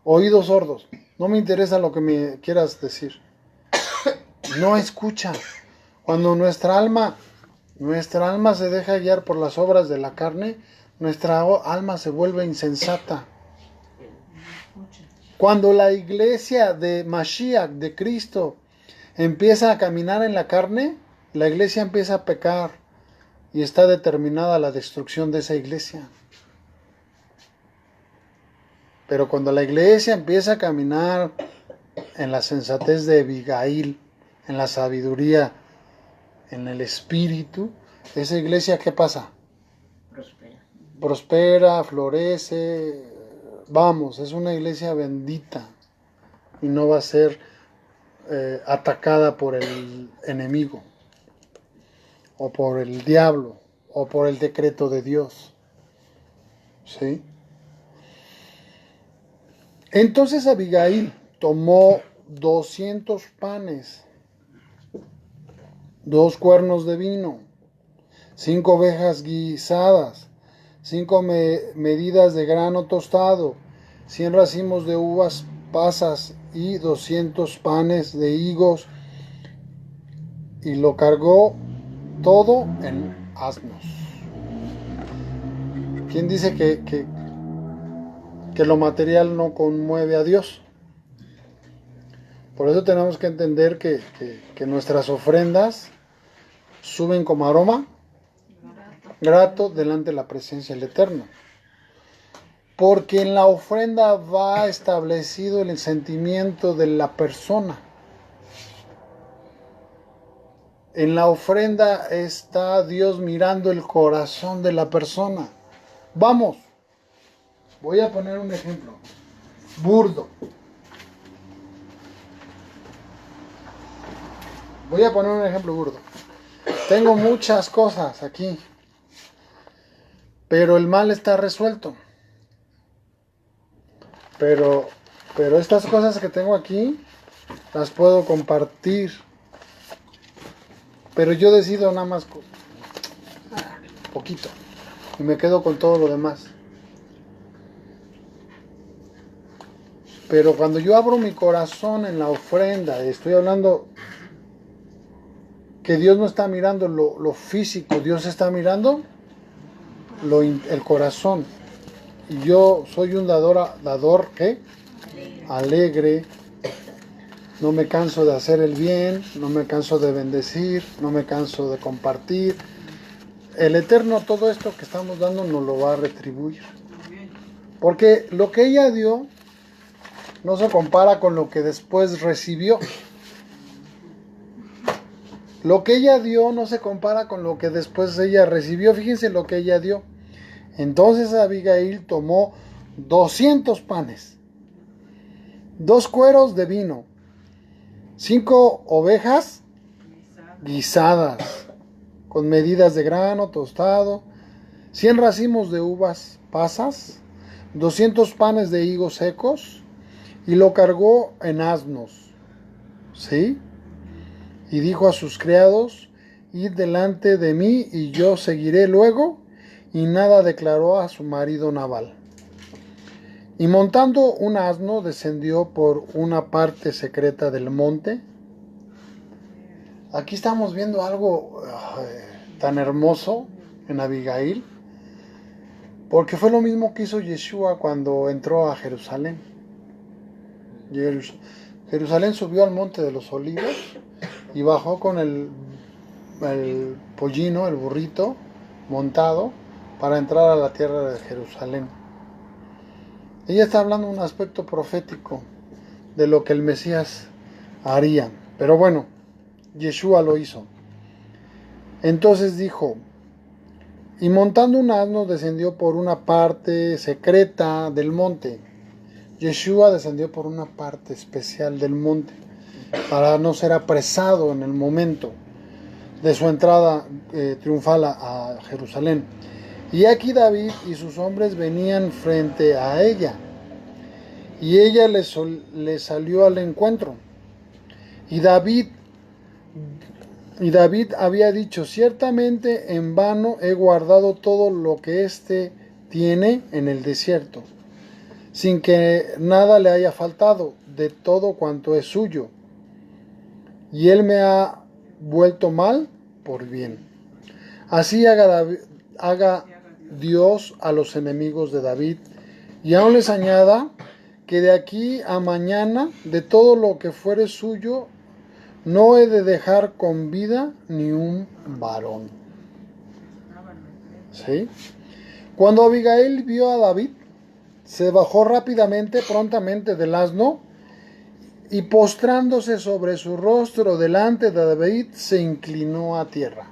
oídos sordos. No me interesa lo que me quieras decir. No escucha. Cuando nuestra alma se deja guiar por las obras de la carne, nuestra alma se vuelve insensata. Cuando la iglesia de Mashiach, de Cristo, empieza a caminar en la carne, la iglesia empieza a pecar y está determinada la destrucción de esa iglesia. Pero cuando la iglesia empieza a caminar en la sensatez de Abigail, en la sabiduría, en el espíritu, esa iglesia, ¿qué pasa? Prospera, florece. Vamos, es una iglesia bendita y no va a ser atacada por el enemigo o por el diablo o por el decreto de Dios. ¿Sí? Entonces Abigail tomó 200 panes, 2 cuernos de vino, 5 ovejas guisadas, 5 medidas de grano tostado, 100 racimos de uvas pasas y 200 panes de higos, y lo cargó todo en asnos. ¿Quién dice que lo material no conmueve a Dios? Por eso tenemos que entender que nuestras ofrendas suben como aroma grato delante de la presencia del Eterno. Porque en la ofrenda va establecido el sentimiento de la persona. En la ofrenda está Dios mirando el corazón de la persona. Vamos, voy a poner un ejemplo burdo. Voy a poner un ejemplo burdo. Tengo muchas cosas aquí, pero el mal está resuelto. Pero estas cosas que tengo aquí las puedo compartir. Pero yo decido nada más poquito y me quedo con todo lo demás. Pero cuando yo abro mi corazón en la ofrenda, estoy hablando que Dios no está mirando lo físico, Dios está mirando el corazón. Y yo soy un dador ¿qué? Alegre. No me canso de hacer el bien, no me canso de bendecir, no me canso de compartir. El Eterno todo esto que estamos dando nos lo va a retribuir. Porque lo que ella dio no se compara con lo que después recibió. Lo que ella dio no se compara con lo que después ella recibió. Fíjense lo que ella dio. Entonces Abigail tomó 200 panes, 2 cueros de vino, 5 ovejas guisadas, con medidas de grano tostado, 100 racimos de uvas pasas, 200 panes de higos secos, y lo cargó en asnos. ¿Sí? Y dijo a sus criados: id delante de mí, y yo seguiré luego. Y nada declaró a su marido Nabal. Y montando un asno, descendió por una parte secreta del monte. Aquí estamos viendo algo tan hermoso en Abigail, porque fue lo mismo que hizo Yeshua cuando entró a Jerusalén. Jerusalén subió al monte de los olivos y bajó con el pollino, el burrito montado, para entrar a la tierra de Jerusalén. Ella está hablando de un aspecto profético de lo que el Mesías haría. Pero bueno, Yeshua lo hizo. Entonces dijo: y montando un asno descendió por una parte secreta del monte. Yeshua descendió por una parte especial del monte para no ser apresado en el momento de su entrada triunfal a Jerusalén. Y aquí David y sus hombres venían frente a ella, y ella le salió al encuentro. Y David Y David había dicho, ciertamente en vano he guardado todo lo que éste tiene en el desierto, sin que nada le haya faltado de todo cuanto es suyo. Y él me ha vuelto mal por bien. Así haga Dios a los enemigos de David, y aún les añada que de aquí a mañana, de todo lo que fuere suyo, no he de dejar con vida ni un varón. ¿Sí? Cuando Abigail vio a David, se bajó prontamente del asno, y postrándose sobre su rostro delante de David, se inclinó a tierra.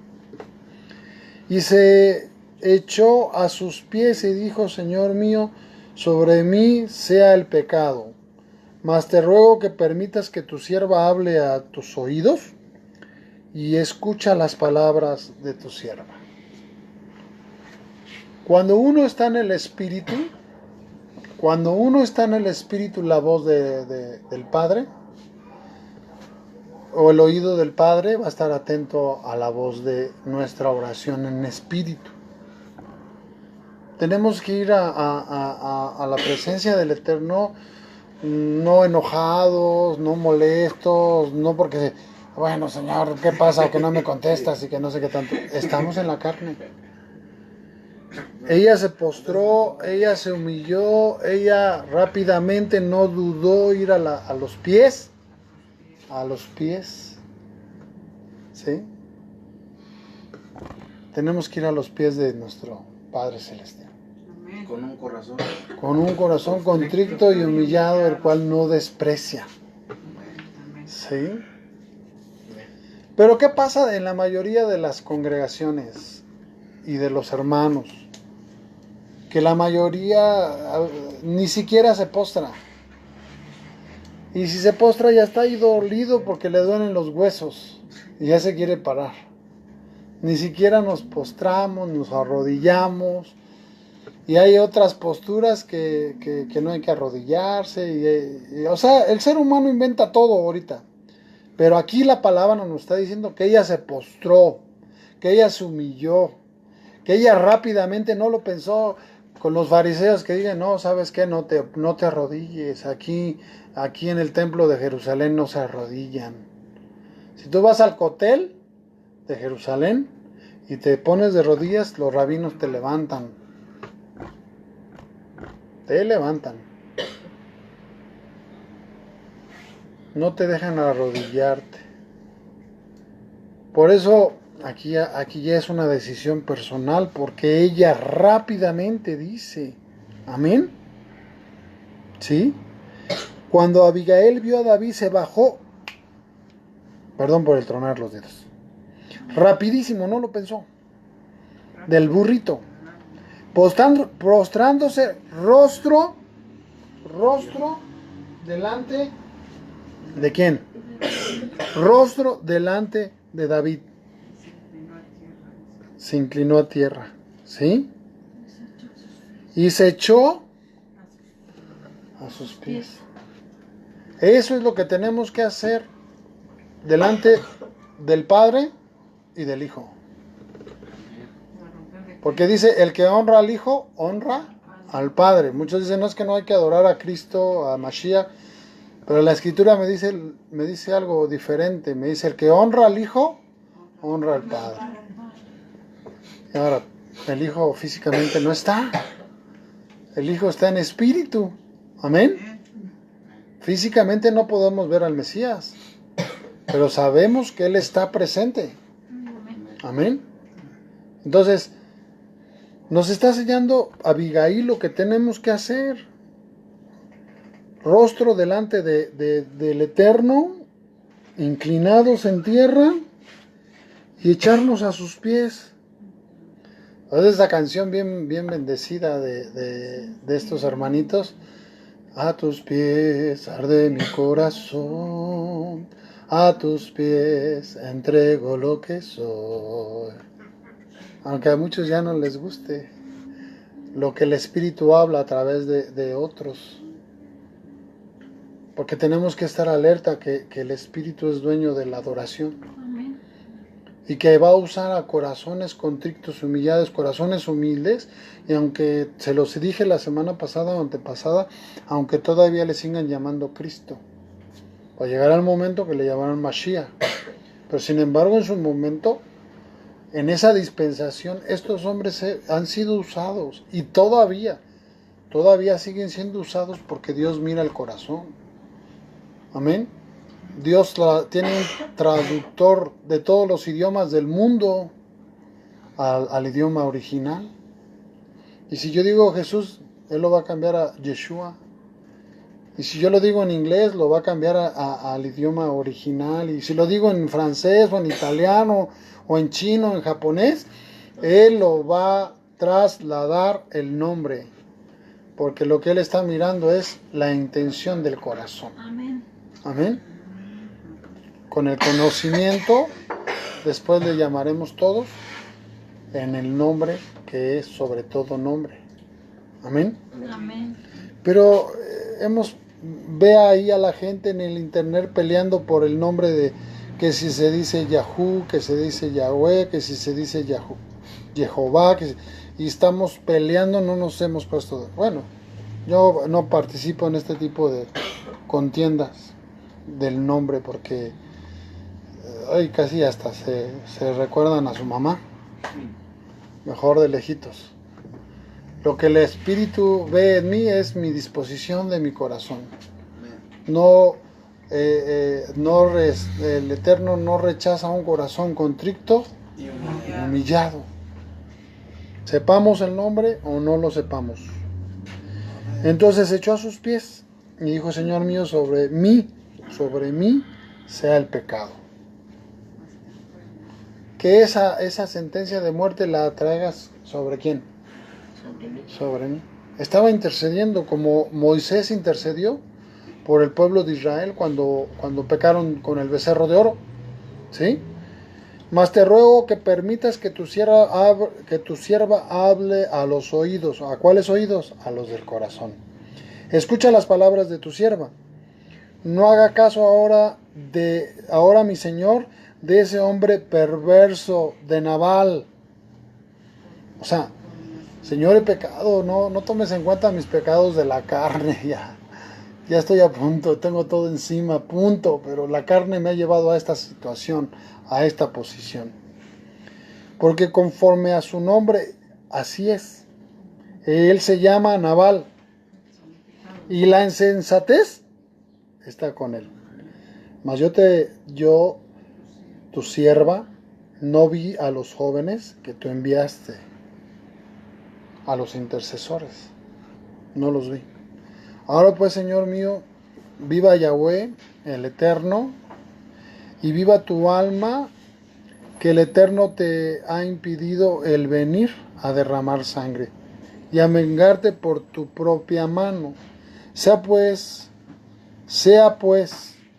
Y se echó a sus pies y dijo, Señor mío, sobre mí sea el pecado, mas te ruego que permitas que tu sierva hable a tus oídos y escucha las palabras de tu sierva. Cuando uno está en el Espíritu, la voz del Padre, o el oído del Padre va a estar atento a la voz de nuestra oración en espíritu. Tenemos que ir a la presencia del Eterno, no enojados, no molestos, no porque, bueno, Señor, ¿qué pasa? Que no me contestas y que no sé qué tanto. Estamos en la carne. Ella se postró, ella se humilló, ella rápidamente no dudó ir a los pies. A los pies. ¿Sí? Tenemos que ir a los pies de nuestro Padre Celestial. Con un corazón. Con un corazón contrito y humillado, el cual no desprecia. ¿Sí? Pero ¿qué pasa en la mayoría de las congregaciones y de los hermanos? Que la mayoría ni siquiera se postra. Y si se postra ya está ahí dolido porque le duelen los huesos y ya se quiere parar. Ni siquiera nos postramos, nos arrodillamos. Y hay otras posturas que no hay que arrodillarse. O sea, el ser humano inventa todo ahorita. Pero aquí la palabra nos está diciendo que ella se postró, que ella se humilló, que ella rápidamente no lo pensó con los fariseos que digan, no, ¿sabes qué? No te arrodilles. Aquí en el templo de Jerusalén no se arrodillan. Si tú vas al cotel de Jerusalén y te pones de rodillas, los rabinos te levantan. Te levantan. No te dejan arrodillarte. Por eso aquí ya es una decisión personal, porque ella rápidamente dice, amén. ¿Sí? Cuando Abigail vio a David se bajó, perdón por el tronar los dedos, rapidísimo, no lo pensó, del burrito, postrándose rostro delante de ¿quién? Rostro delante de David. Se inclinó a tierra, ¿sí? Y se echó a sus pies. Eso es lo que tenemos que hacer delante del Padre y del Hijo. Porque dice, el que honra al Hijo, honra al Padre. Muchos dicen, no, es que no hay que adorar a Cristo, a Mashiach. Pero la Escritura me dice algo diferente. Me dice, el que honra al Hijo, honra al Padre. Y ahora, el Hijo físicamente no está. El Hijo está en espíritu. Amén. Físicamente no podemos ver al Mesías, pero sabemos que Él está presente. Amén. Entonces, nos está enseñando Abigail lo que tenemos que hacer. Rostro delante del Eterno, inclinados en tierra y echarnos a sus pies. Es esa canción bien bendecida de estos hermanitos. A tus pies arde mi corazón, a tus pies entrego lo que soy. Aunque a muchos ya no les guste lo que el Espíritu habla a través de otros. Porque tenemos que estar alerta que el Espíritu es dueño de la adoración. y que va a usar a corazones contrictos, humillados, corazones humildes, y aunque se los dije la semana pasada o antepasada, aunque todavía le sigan llamando Cristo, va a llegar el momento que le llamarán Mashiach, pero sin embargo en su momento, en esa dispensación, estos hombres han sido usados, y todavía siguen siendo usados porque Dios mira el corazón. Amén. Dios tiene un traductor de todos los idiomas del mundo al idioma original. Y si yo digo Jesús, Él lo va a cambiar a Yeshua. Y si yo lo digo en inglés, lo va a cambiar al idioma original. Y si lo digo en francés o en italiano o en chino o en japonés, Él lo va a trasladar el nombre. Porque lo que Él está mirando es la intención del corazón. Amén. Amén. Con el conocimiento, después le llamaremos todos en el nombre que es sobre todo nombre. Amén. Amén. Pero ve ahí a la gente en el internet peleando por el nombre de que si se dice Yahú, que se dice Yahweh, que si se dice Jehová, y estamos peleando, no nos hemos puesto. Bueno, yo no participo en este tipo de contiendas del nombre porque casi hasta se recuerdan a su mamá, mejor de lejitos. Lo que el Espíritu ve en mí es mi disposición de mi corazón. No, el Eterno no rechaza un corazón contrito y humillado. Sepamos el nombre o no lo sepamos. Entonces echó a sus pies y dijo: Señor mío, sobre mí sea el pecado. Que esa sentencia de muerte la traigas ¿sobre quién? Sobre mí. Estaba intercediendo como Moisés intercedió por el pueblo de Israel cuando pecaron con el becerro de oro. ¿Sí? Mas te ruego que permitas que tu sierva hable a los oídos. ¿A cuáles oídos? A los del corazón. Escucha las palabras de tu sierva. No haga caso ahora mi Señor, de ese hombre perverso de Nabal. O sea, Señor, he pecado, no tomes en cuenta mis pecados de la carne, ya estoy a punto, tengo todo encima, punto, pero la carne me ha llevado a esta situación, a esta posición. Porque conforme a su nombre, así es. Él se llama Nabal, y la insensatez está con él. Mas yo, tu sierva, no vi a los jóvenes que tú enviaste, a los intercesores, no los vi. Ahora pues, Señor mío, viva Yahweh, el Eterno, y viva tu alma, que el Eterno te ha impedido el venir a derramar sangre y a vengarte por tu propia mano. Sea pues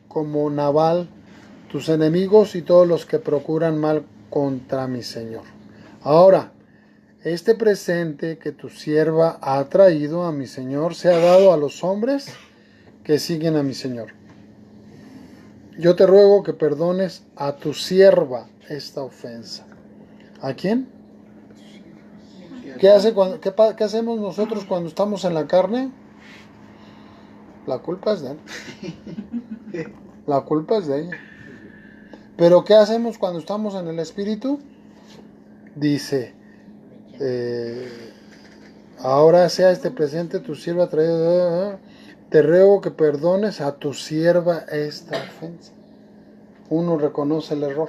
como Nabal, tus enemigos y todos los que procuran mal contra mi Señor. Ahora, este presente que tu sierva ha traído a mi Señor se ha dado a los hombres que siguen a mi Señor. Yo te ruego que perdones a tu sierva esta ofensa. ¿A quién? ¿Qué hacemos nosotros cuando estamos en la carne? La culpa es de él. La culpa es de ella. Pero ¿qué hacemos cuando estamos en el Espíritu? Dice, ahora sea este presente tu sierva traído, te ruego que perdones a tu sierva esta ofensa. Uno reconoce el error,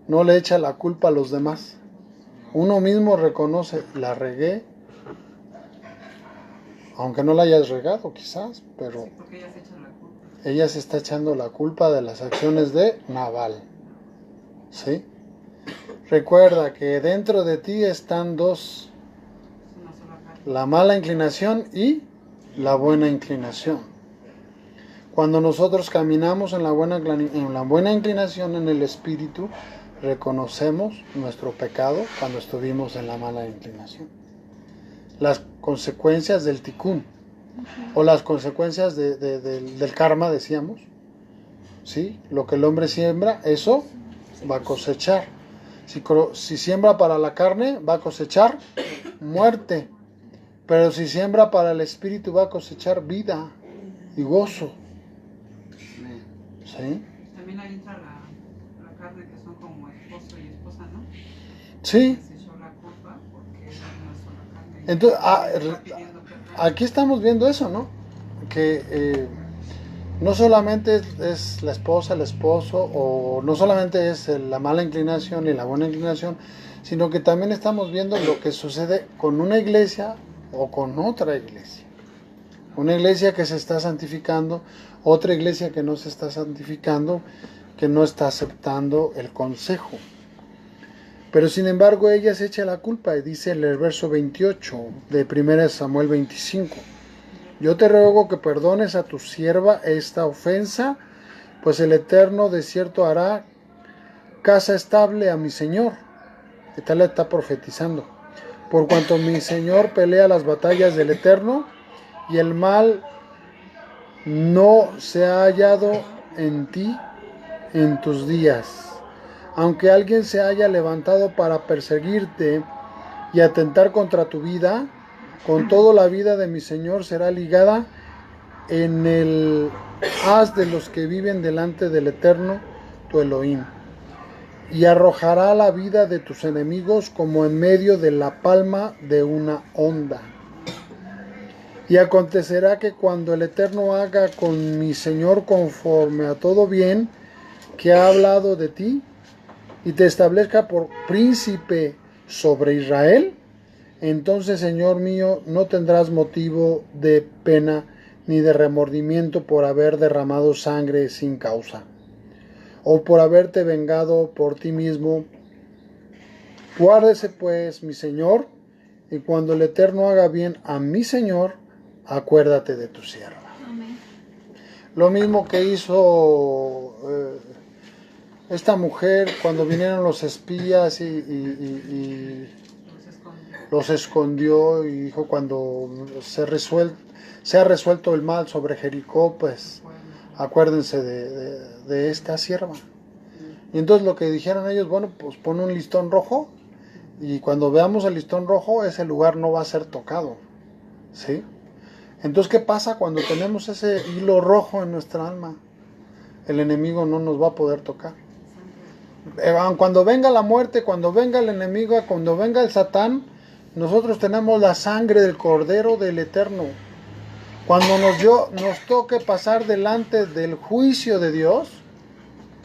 no le echa la culpa a los demás. Uno mismo reconoce, la regué, aunque no la hayas regado quizás, pero Sí, porque ellas echan la culpa. ella se está echando la culpa de las acciones de Nabal. ¿Sí? Recuerda que dentro de ti están dos: Es una sola carne. la mala inclinación y la buena inclinación. Cuando nosotros caminamos en la buena inclinación en el Espíritu, reconocemos nuestro pecado cuando estuvimos en la mala inclinación. Las consecuencias del tikkun, o las consecuencias del karma, decíamos, ¿sí? Lo que el hombre siembra, eso va a cosechar. Si siembra para la carne, va a cosechar muerte. Pero si siembra para el espíritu, va a cosechar vida y gozo. ¿Sí? También ahí entra la carne, que son como esposo y esposa, ¿no? Sí. Se echó la culpa porque era una sola carne. Entonces, Está pidiendo perdón. aquí estamos viendo eso, ¿no? Que no solamente es la esposa, el esposo, o no solamente es la mala inclinación y la buena inclinación, sino que también estamos viendo lo que sucede con una iglesia o con otra iglesia. Una iglesia que se está santificando, otra iglesia que no se está santificando, que no está aceptando el consejo. Pero sin embargo ella se echa la culpa, y dice el verso 28 de 1 Samuel 25. Yo te ruego que perdones a tu sierva esta ofensa, pues el Eterno de cierto hará casa estable a mi Señor. Y tal le está profetizando. Por cuanto mi Señor pelea las batallas del Eterno, y el mal no se ha hallado en ti en tus días. Aunque alguien se haya levantado para perseguirte y atentar contra tu vida, con todo la vida de mi Señor será ligada en el haz de los que viven delante del Eterno, tu Elohim. Y arrojará la vida de tus enemigos como en medio de la palma de una onda. Y acontecerá que cuando el Eterno haga con mi Señor conforme a todo bien que ha hablado de ti, y te establezca por príncipe sobre Israel, entonces, Señor mío, no tendrás motivo de pena ni de remordimiento por haber derramado sangre sin causa, o por haberte vengado por ti mismo. Guárdese pues, mi Señor, y cuando el Eterno haga bien a mi Señor, acuérdate de tu sierva. Amén. Lo mismo que hizo esta mujer cuando vinieron los espías y los escondió, y dijo: cuando se ha resuelto el mal sobre Jericó, pues acuérdense de esta sierva. Y entonces lo que dijeron ellos: bueno, pues pon un listón rojo, y cuando veamos el listón rojo, ese lugar no va a ser tocado, ¿sí? Entonces, ¿qué pasa cuando tenemos ese hilo rojo en nuestra alma? El enemigo no nos va a poder tocar. Cuando venga la muerte, cuando venga el enemigo, cuando venga el Satán, nosotros tenemos la sangre del Cordero del Eterno. Cuando nos toque pasar delante del juicio de Dios,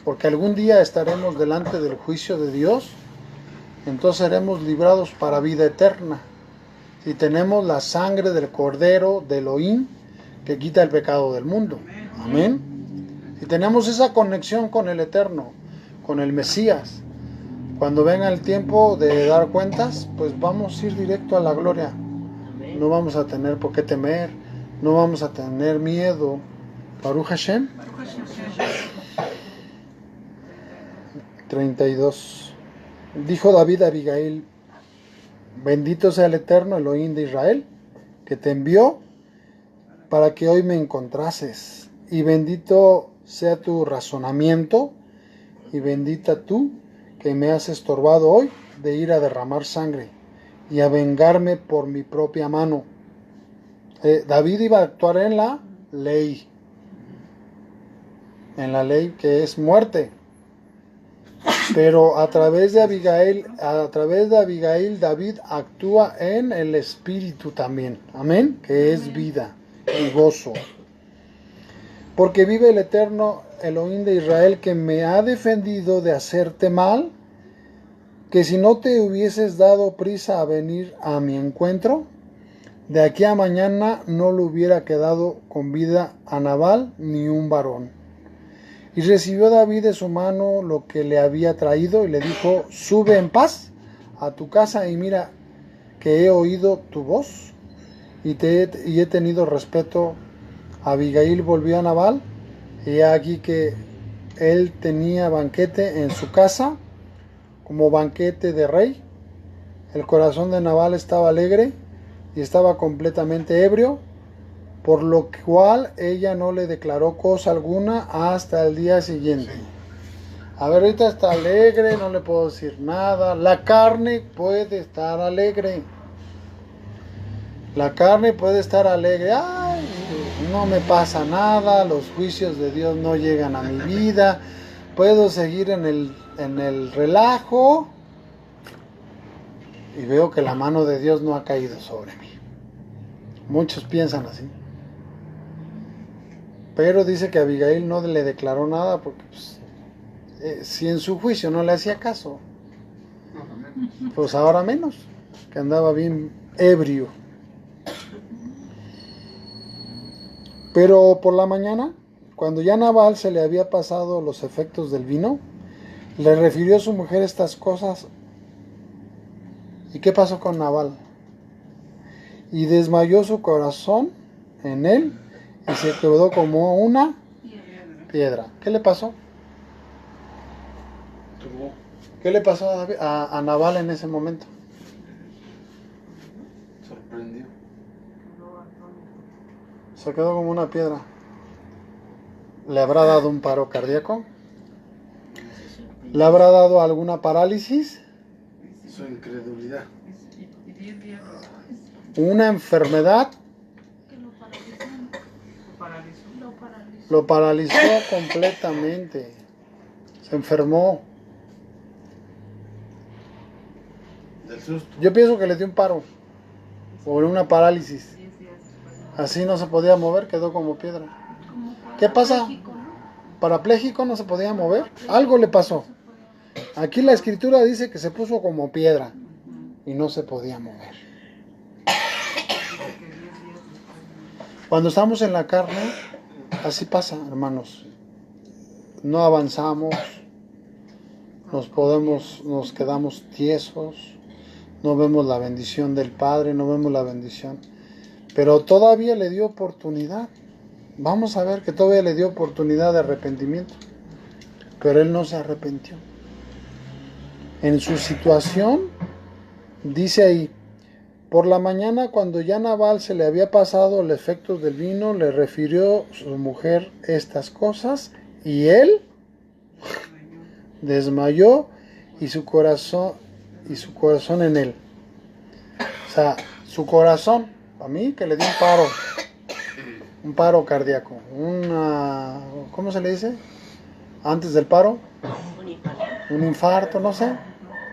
porque algún día estaremos delante del juicio de Dios, entonces seremos librados para vida eterna. Si tenemos la sangre del Cordero de Elohim, que quita el pecado del mundo. Amén. Si tenemos esa conexión con el Eterno, con el Mesías, cuando venga el tiempo de dar cuentas, pues vamos a ir directo a la gloria. No vamos a tener por qué temer, no vamos a tener miedo. Baruch Hashem. 32. Dijo David a Abigail: bendito sea el Eterno, Elohim de Israel, que te envió para que hoy me encontrases, y bendito sea tu razonamiento, y bendita tú que me has estorbado hoy de ir a derramar sangre y a vengarme por mi propia mano. David iba a actuar en la ley que es muerte, pero a través de Abigail, David actúa en el espíritu también, amén, que es vida y gozo. Porque vive el Eterno Elohim de Israel, que me ha defendido de hacerte mal, que si no te hubieses dado prisa a venir a mi encuentro, de aquí a mañana no le hubiera quedado con vida a Nabal ni un varón. Y recibió David de su mano lo que le había traído, y le dijo: sube en paz a tu casa, y mira que he oído tu voz y he tenido respeto. Abigail volvió a Nabal, y aquí que él tenía banquete en su casa, como banquete de rey. El corazón de Nabal estaba alegre y estaba completamente ebrio, por lo cual ella no le declaró cosa alguna hasta el día siguiente. A ver, ahorita está alegre, no le puedo decir nada. La carne puede estar alegre. La carne puede estar alegre. Ay, no me pasa nada, los juicios de Dios no llegan a mi vida. Puedo seguir en el relajo. Y veo que la mano de Dios no ha caído sobre mí. Muchos piensan así. Pero dice que Abigail no le declaró nada porque pues, si en su juicio no le hacía caso, pues ahora menos, que andaba bien ebrio. Pero por la mañana, cuando ya Nabal se le había pasado los efectos del vino, le refirió a su mujer estas cosas. ¿Y qué pasó con Nabal? Y desmayó su corazón en él y se quedó como una piedra. ¿Qué le pasó? ¿Qué le pasó a Nabal en ese momento? Sorprendió. Se quedó como una piedra. ¿Le habrá dado un paro cardíaco? ¿Le habrá dado alguna parálisis? Su incredulidad. Y 10 días ¿Una enfermedad? Que lo paralizó. lo paralizó. Lo paralizó. Lo paralizó completamente. Se enfermó. Del susto. Yo pienso que le dio un paro. O una parálisis. 10 días después. Así no se podía mover, quedó como piedra. Como ¿Qué pasa? parapléjico, ¿no? Parapléjico, no se podía mover. Algo le pasó. Aquí la escritura dice que se puso como piedra y no se podía mover. Dice que 10 días después. Cuando estamos en la carne, así pasa, hermanos. No avanzamos, nos quedamos tiesos, no vemos la bendición del Padre, no vemos la bendición. Pero todavía le dio oportunidad. Vamos a ver que todavía le dio oportunidad de arrepentimiento. Pero él no se arrepintió. En su situación, dice ahí, por la mañana cuando ya Nabal se le había pasado el efecto del vino, le refirió su mujer estas cosas y él desmayó y su corazón en él. O sea, su corazón, a mí que le dio un paro cardíaco, ¿cómo se le dice? Antes del paro, un infarto, no sé,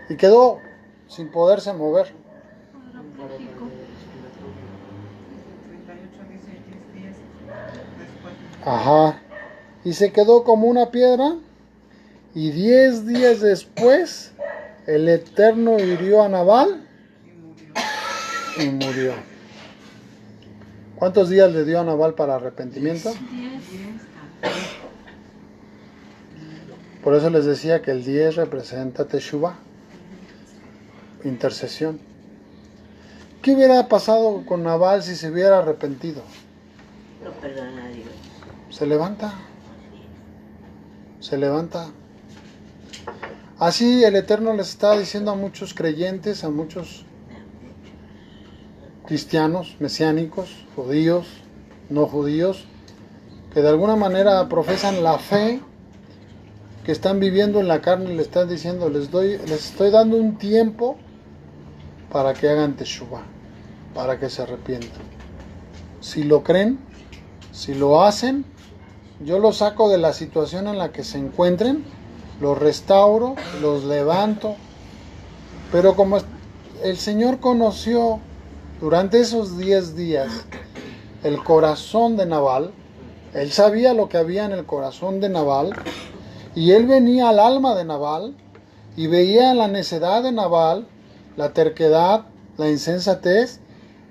y quedó sin poderse mover. Parapléjico. 38 dice 10 días después. Ajá. Y se quedó como una piedra. Y 10 días después, el Eterno hirió a Nabal Y murió. y murió. ¿Cuántos días le dio a Nabal para arrepentimiento? 10. 10. Por eso les decía que el 10 representa Teshuvah, intercesión. ¿Qué hubiera pasado con Nabal si se hubiera arrepentido? No perdona a Dios. Se levanta. Se levanta. Así el Eterno les está diciendo a muchos creyentes, a muchos cristianos, mesiánicos, judíos, no judíos, que de alguna manera profesan la fe, que están viviendo en la carne y le están diciendo, les estoy dando un tiempo para que hagan Teshuvah, para que se arrepientan. Si lo creen, si lo hacen, yo los saco de la situación en la que se encuentren, los restauro, los levanto. Pero como el Señor conoció durante esos 10 días el corazón de Nabal, Él sabía lo que había en el corazón de Nabal, y Él venía al alma de Nabal y veía la necedad de Nabal, la terquedad, la insensatez.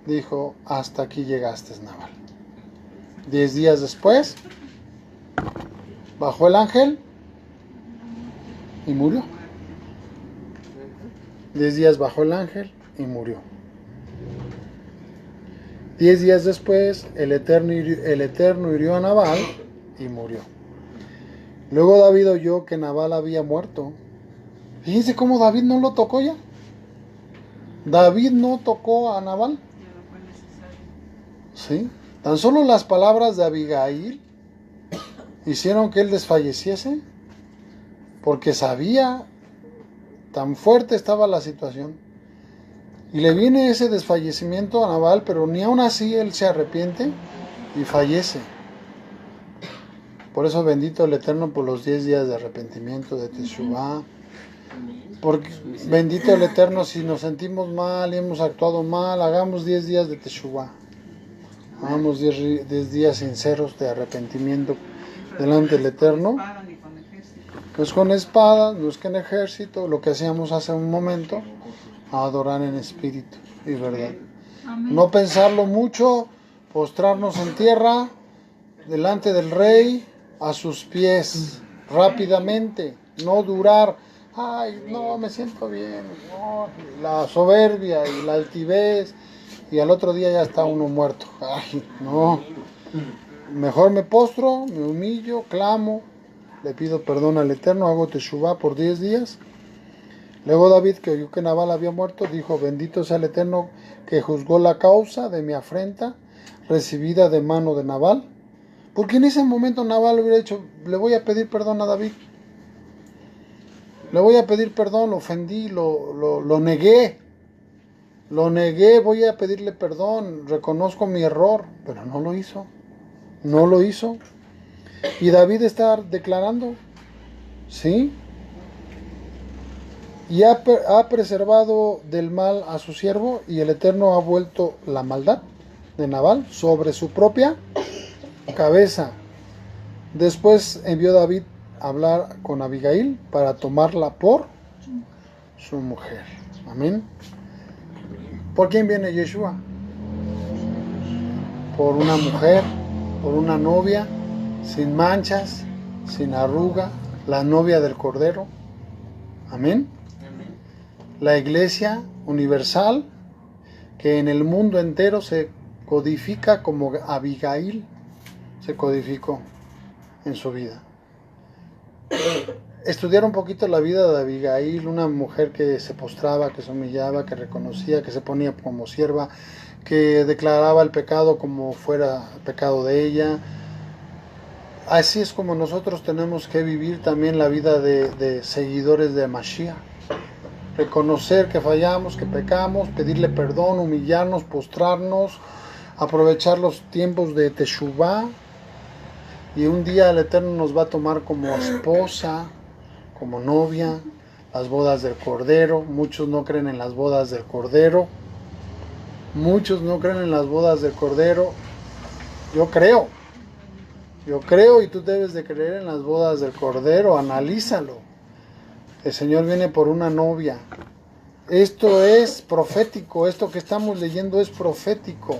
Dijo, hasta aquí llegaste, Nabal. 10 días después, bajó el ángel y murió. 10 días bajó el ángel y murió. 10 días después, el Eterno hirió a Nabal y murió. Luego David oyó que Nabal había muerto. Fíjense cómo David no lo tocó ya. David no tocó a Nabal. Ya no fue necesario. ¿Sí? Tan solo las palabras de Abigail hicieron que él desfalleciese. porque sabía, tan fuerte estaba la situación. Y le viene ese desfallecimiento a Nabal, pero ni aún así él se arrepiente y fallece. Por eso bendito el Eterno por los 10 días de arrepentimiento, de Teshuvah. Porque bendito el Eterno si nos sentimos mal y hemos actuado mal, hagamos 10 días de Teshuvah. Hagamos 10 días sinceros de arrepentimiento delante del Eterno. No es con espada, no es con ejército, lo que hacíamos hace un momento, a adorar en espíritu y verdad. Amén. No pensarlo mucho, postrarnos en tierra, delante del Rey, a sus pies, rápidamente, no durar, ay, no, me siento bien, no, la soberbia y la altivez, y al otro día ya está uno muerto. Ay, no, mejor me postro, me humillo, clamo, le pido perdón al Eterno, hago teshuvah por 10 días. Luego David, que oyó que Nabal había muerto, dijo, bendito sea el Eterno que juzgó la causa de mi afrenta recibida de mano de Nabal. Porque en ese momento Nabal hubiera dicho, le voy a pedir perdón a David. Le voy a pedir perdón, lo ofendí, lo negué. Lo negué, voy a pedirle perdón, reconozco mi error. Pero no lo hizo. No lo hizo. Y David está declarando, ¿sí? Y ha preservado del mal a su siervo, y el Eterno ha vuelto la maldad de Nabal sobre su propia cabeza. Después envió David a hablar con Abigail para tomarla por su mujer. Amén. ¿Por quién viene Yeshua? Por una mujer, por una novia, sin manchas, sin arruga, la novia del Cordero. Amén. La iglesia universal que en el mundo entero se codifica como Abigail se codificó en su vida. Estudiar un poquito la vida de Abigail, una mujer que se postraba, que se humillaba, que reconocía, que se ponía como sierva, que declaraba el pecado como fuera pecado de ella. Así es como nosotros tenemos que vivir también la vida de seguidores de Mashiach. Reconocer que fallamos, que pecamos, pedirle perdón, humillarnos, postrarnos, aprovechar los tiempos de Teshuvah. Y un día el Eterno nos va a tomar como esposa, como novia, las bodas del Cordero. Muchos no creen en las bodas del Cordero. Muchos no creen en las bodas del Cordero. Yo creo y tú debes de creer en las bodas del Cordero. Analízalo. El Señor viene por una novia. Esto es profético. Esto que estamos leyendo es profético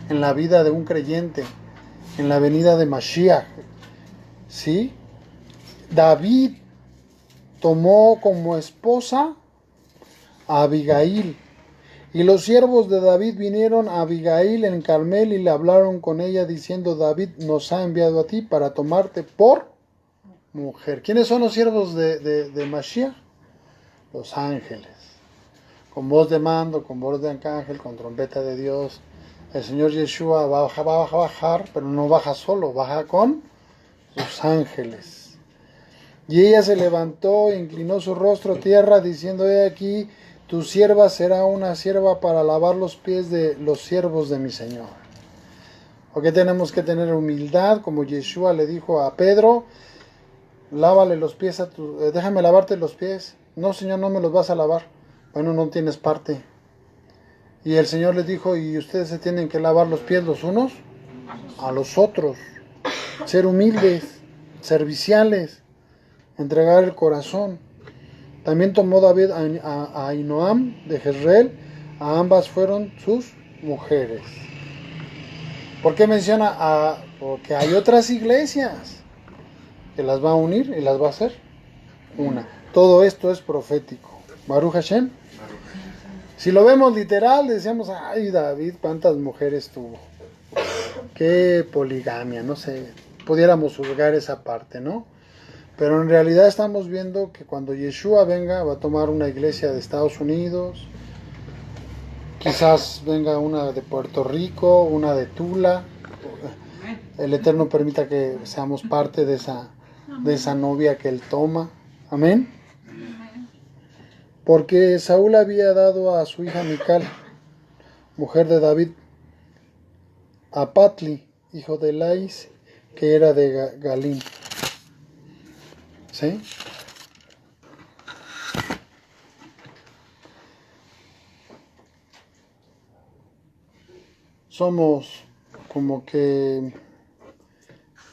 en la vida de un creyente, en la venida de Mashiach. ¿Sí? David tomó como esposa a Abigail. Y los siervos de David vinieron a Abigail en Carmel y le hablaron con ella diciendo, David nos ha enviado a ti para tomarte por mujer. ¿Quiénes son los siervos de Mashiach? Los ángeles. Con voz de mando, con voz de arcángel, con trompeta de Dios. El Señor Yeshua va a bajar, pero no baja solo, baja con sus ángeles. Y ella se levantó e inclinó su rostro a tierra, diciendo, he aquí, tu sierva será una sierva para lavar los pies de los siervos de mi Señor. Porque tenemos que tener humildad, como Yeshua le dijo a Pedro, lávale los pies déjame lavarte los pies. No, Señor, no me los vas a lavar. Bueno, no tienes parte. Y el Señor les dijo, y ustedes se tienen que lavar los pies los unos a los otros. Ser humildes, serviciales, entregar el corazón. También tomó David a Ahinoam de Jezreel, a ambas fueron sus mujeres. ¿Por qué menciona porque hay otras iglesias que las va a unir y las va a hacer una? Todo esto es profético. Baruch Hashem. Si lo vemos literal, decíamos, ay, David, ¿cuántas mujeres tuvo? Qué poligamia, no sé, pudiéramos juzgar esa parte, ¿no? Pero en realidad estamos viendo que cuando Yeshua venga, va a tomar una iglesia de Estados Unidos, quizás venga una de Puerto Rico, una de Tula. El Eterno permita que seamos parte de esa novia que Él toma. Amén. Porque Saúl había dado a su hija Mical, mujer de David, a Patli, hijo de Lais, que era de Galim. ¿Sí? Somos como que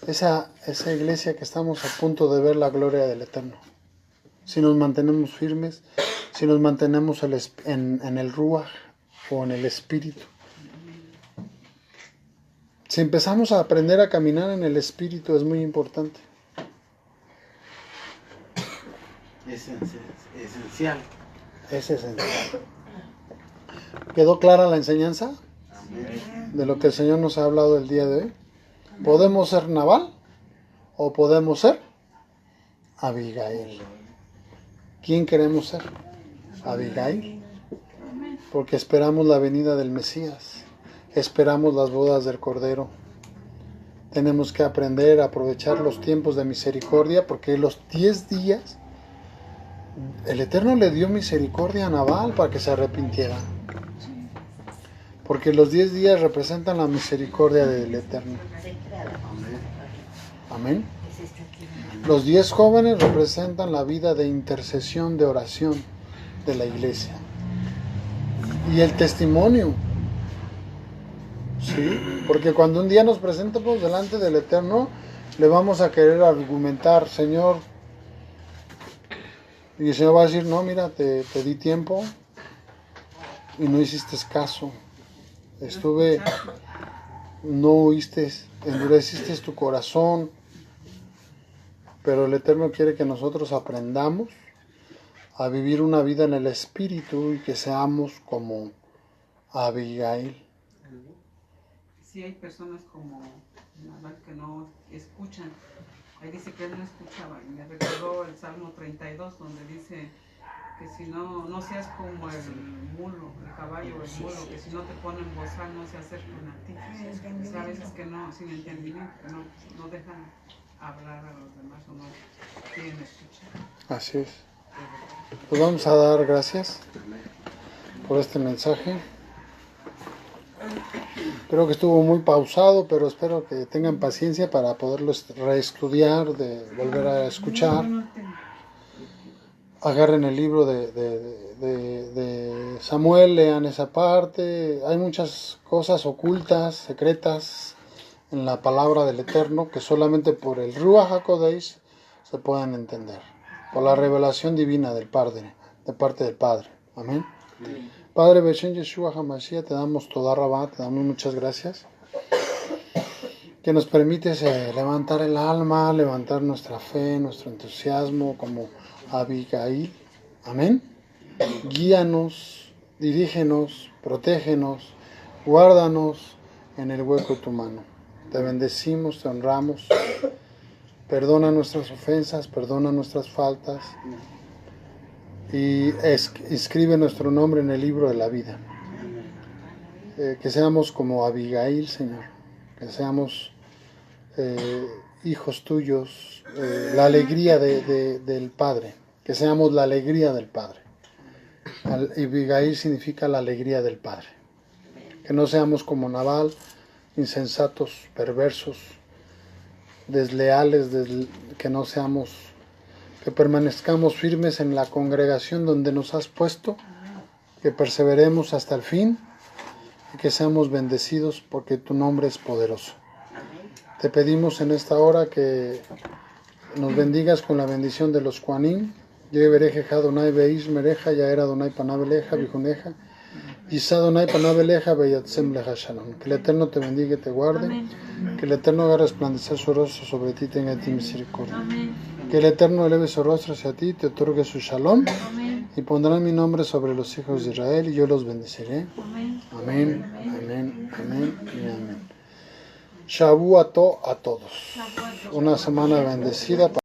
esa iglesia que estamos a punto de ver la gloria del Eterno. Si nos mantenemos firmes, si nos mantenemos en el Ruach o en el Espíritu. Si empezamos a aprender a caminar en el Espíritu es muy importante. Es esencial. Es esencial. ¿Quedó clara la enseñanza de lo que el Señor nos ha hablado el día de hoy? ¿Podemos ser Nabal o podemos ser Abigail? ¿Quién queremos ser? Abigail. Porque esperamos la venida del Mesías. Esperamos las bodas del Cordero. Tenemos que aprender a aprovechar los tiempos de misericordia, porque los 10 días el Eterno le dio misericordia a Nabal para que se arrepintiera. Porque los 10 días representan la misericordia del Eterno. Amén. Los 10 jóvenes representan la vida de intercesión, de oración de la iglesia. Y el testimonio. ¿Sí? Porque cuando un día nos presentemos delante del Eterno, le vamos a querer argumentar, Señor. Y el Señor va a decir, no, mira, te di tiempo y no hiciste caso. No oíste, endureciste tu corazón. Pero el Eterno quiere que nosotros aprendamos a vivir una vida en el Espíritu y que seamos como Abigail. Sí, hay personas como Nabal que no escuchan. Ahí dice que él no escuchaba. Y me recordó el Salmo 32, donde dice que si no seas como el mulo, el caballo o el mulo, que si no te ponen bozal no se acercan a ti. O sea, a veces que no, sin entendimiento, que no dejan hablar a los demás o no quieren escuchar. Así es. Pues vamos a dar gracias por este mensaje. Creo que estuvo muy pausado, pero espero que tengan paciencia para poderlo reestudiar, de volver a escuchar. Agarren el libro de Samuel, lean esa parte. Hay muchas cosas ocultas, secretas en la palabra del Eterno que solamente por el Ruach HaKodesh se pueden entender. Por la revelación divina del Padre, de parte del Padre. Amén. Padre Beshen Yeshua HaMashiach, te damos toda rabá, te damos muchas gracias. Que nos permites levantar el alma, levantar nuestra fe, nuestro entusiasmo como Abigail. Amén. Guíanos, dirígenos, protégenos, guárdanos en el hueco de tu mano. Te bendecimos, te honramos. Perdona nuestras ofensas, perdona nuestras faltas. Y inscribe nuestro nombre en el libro de la vida. Que seamos como Abigail, Señor. Que seamos hijos tuyos, la alegría del Padre. Que seamos la alegría del Padre. Abigail significa la alegría del Padre. Que no seamos como Nabal, insensatos, perversos, desleales, que no seamos, que permanezcamos firmes en la congregación donde nos has puesto, que perseveremos hasta el fin y que seamos bendecidos porque tu nombre es poderoso. Te pedimos en esta hora que nos bendigas con la bendición de los Kuanim. Yeberejeja Adonai Beish Mereja, Yaera Adonai Panabeleja, Bijuneja, Yisá Adonai Panabeleja, Beyatzem Leja Shalom. Que el Eterno te bendiga y te guarde. Amén. Que el Eterno haga resplandecer su rostro sobre ti y tenga de ti misericordia. Amén. Que el Eterno eleve su rostro hacia ti y te otorgue su Shalom. Amén. Y pondrá mi nombre sobre los hijos de Israel y yo los bendeciré. Amén. Amén. Amén. Amén. Y amén. Shavuot a todos. Una semana bendecida.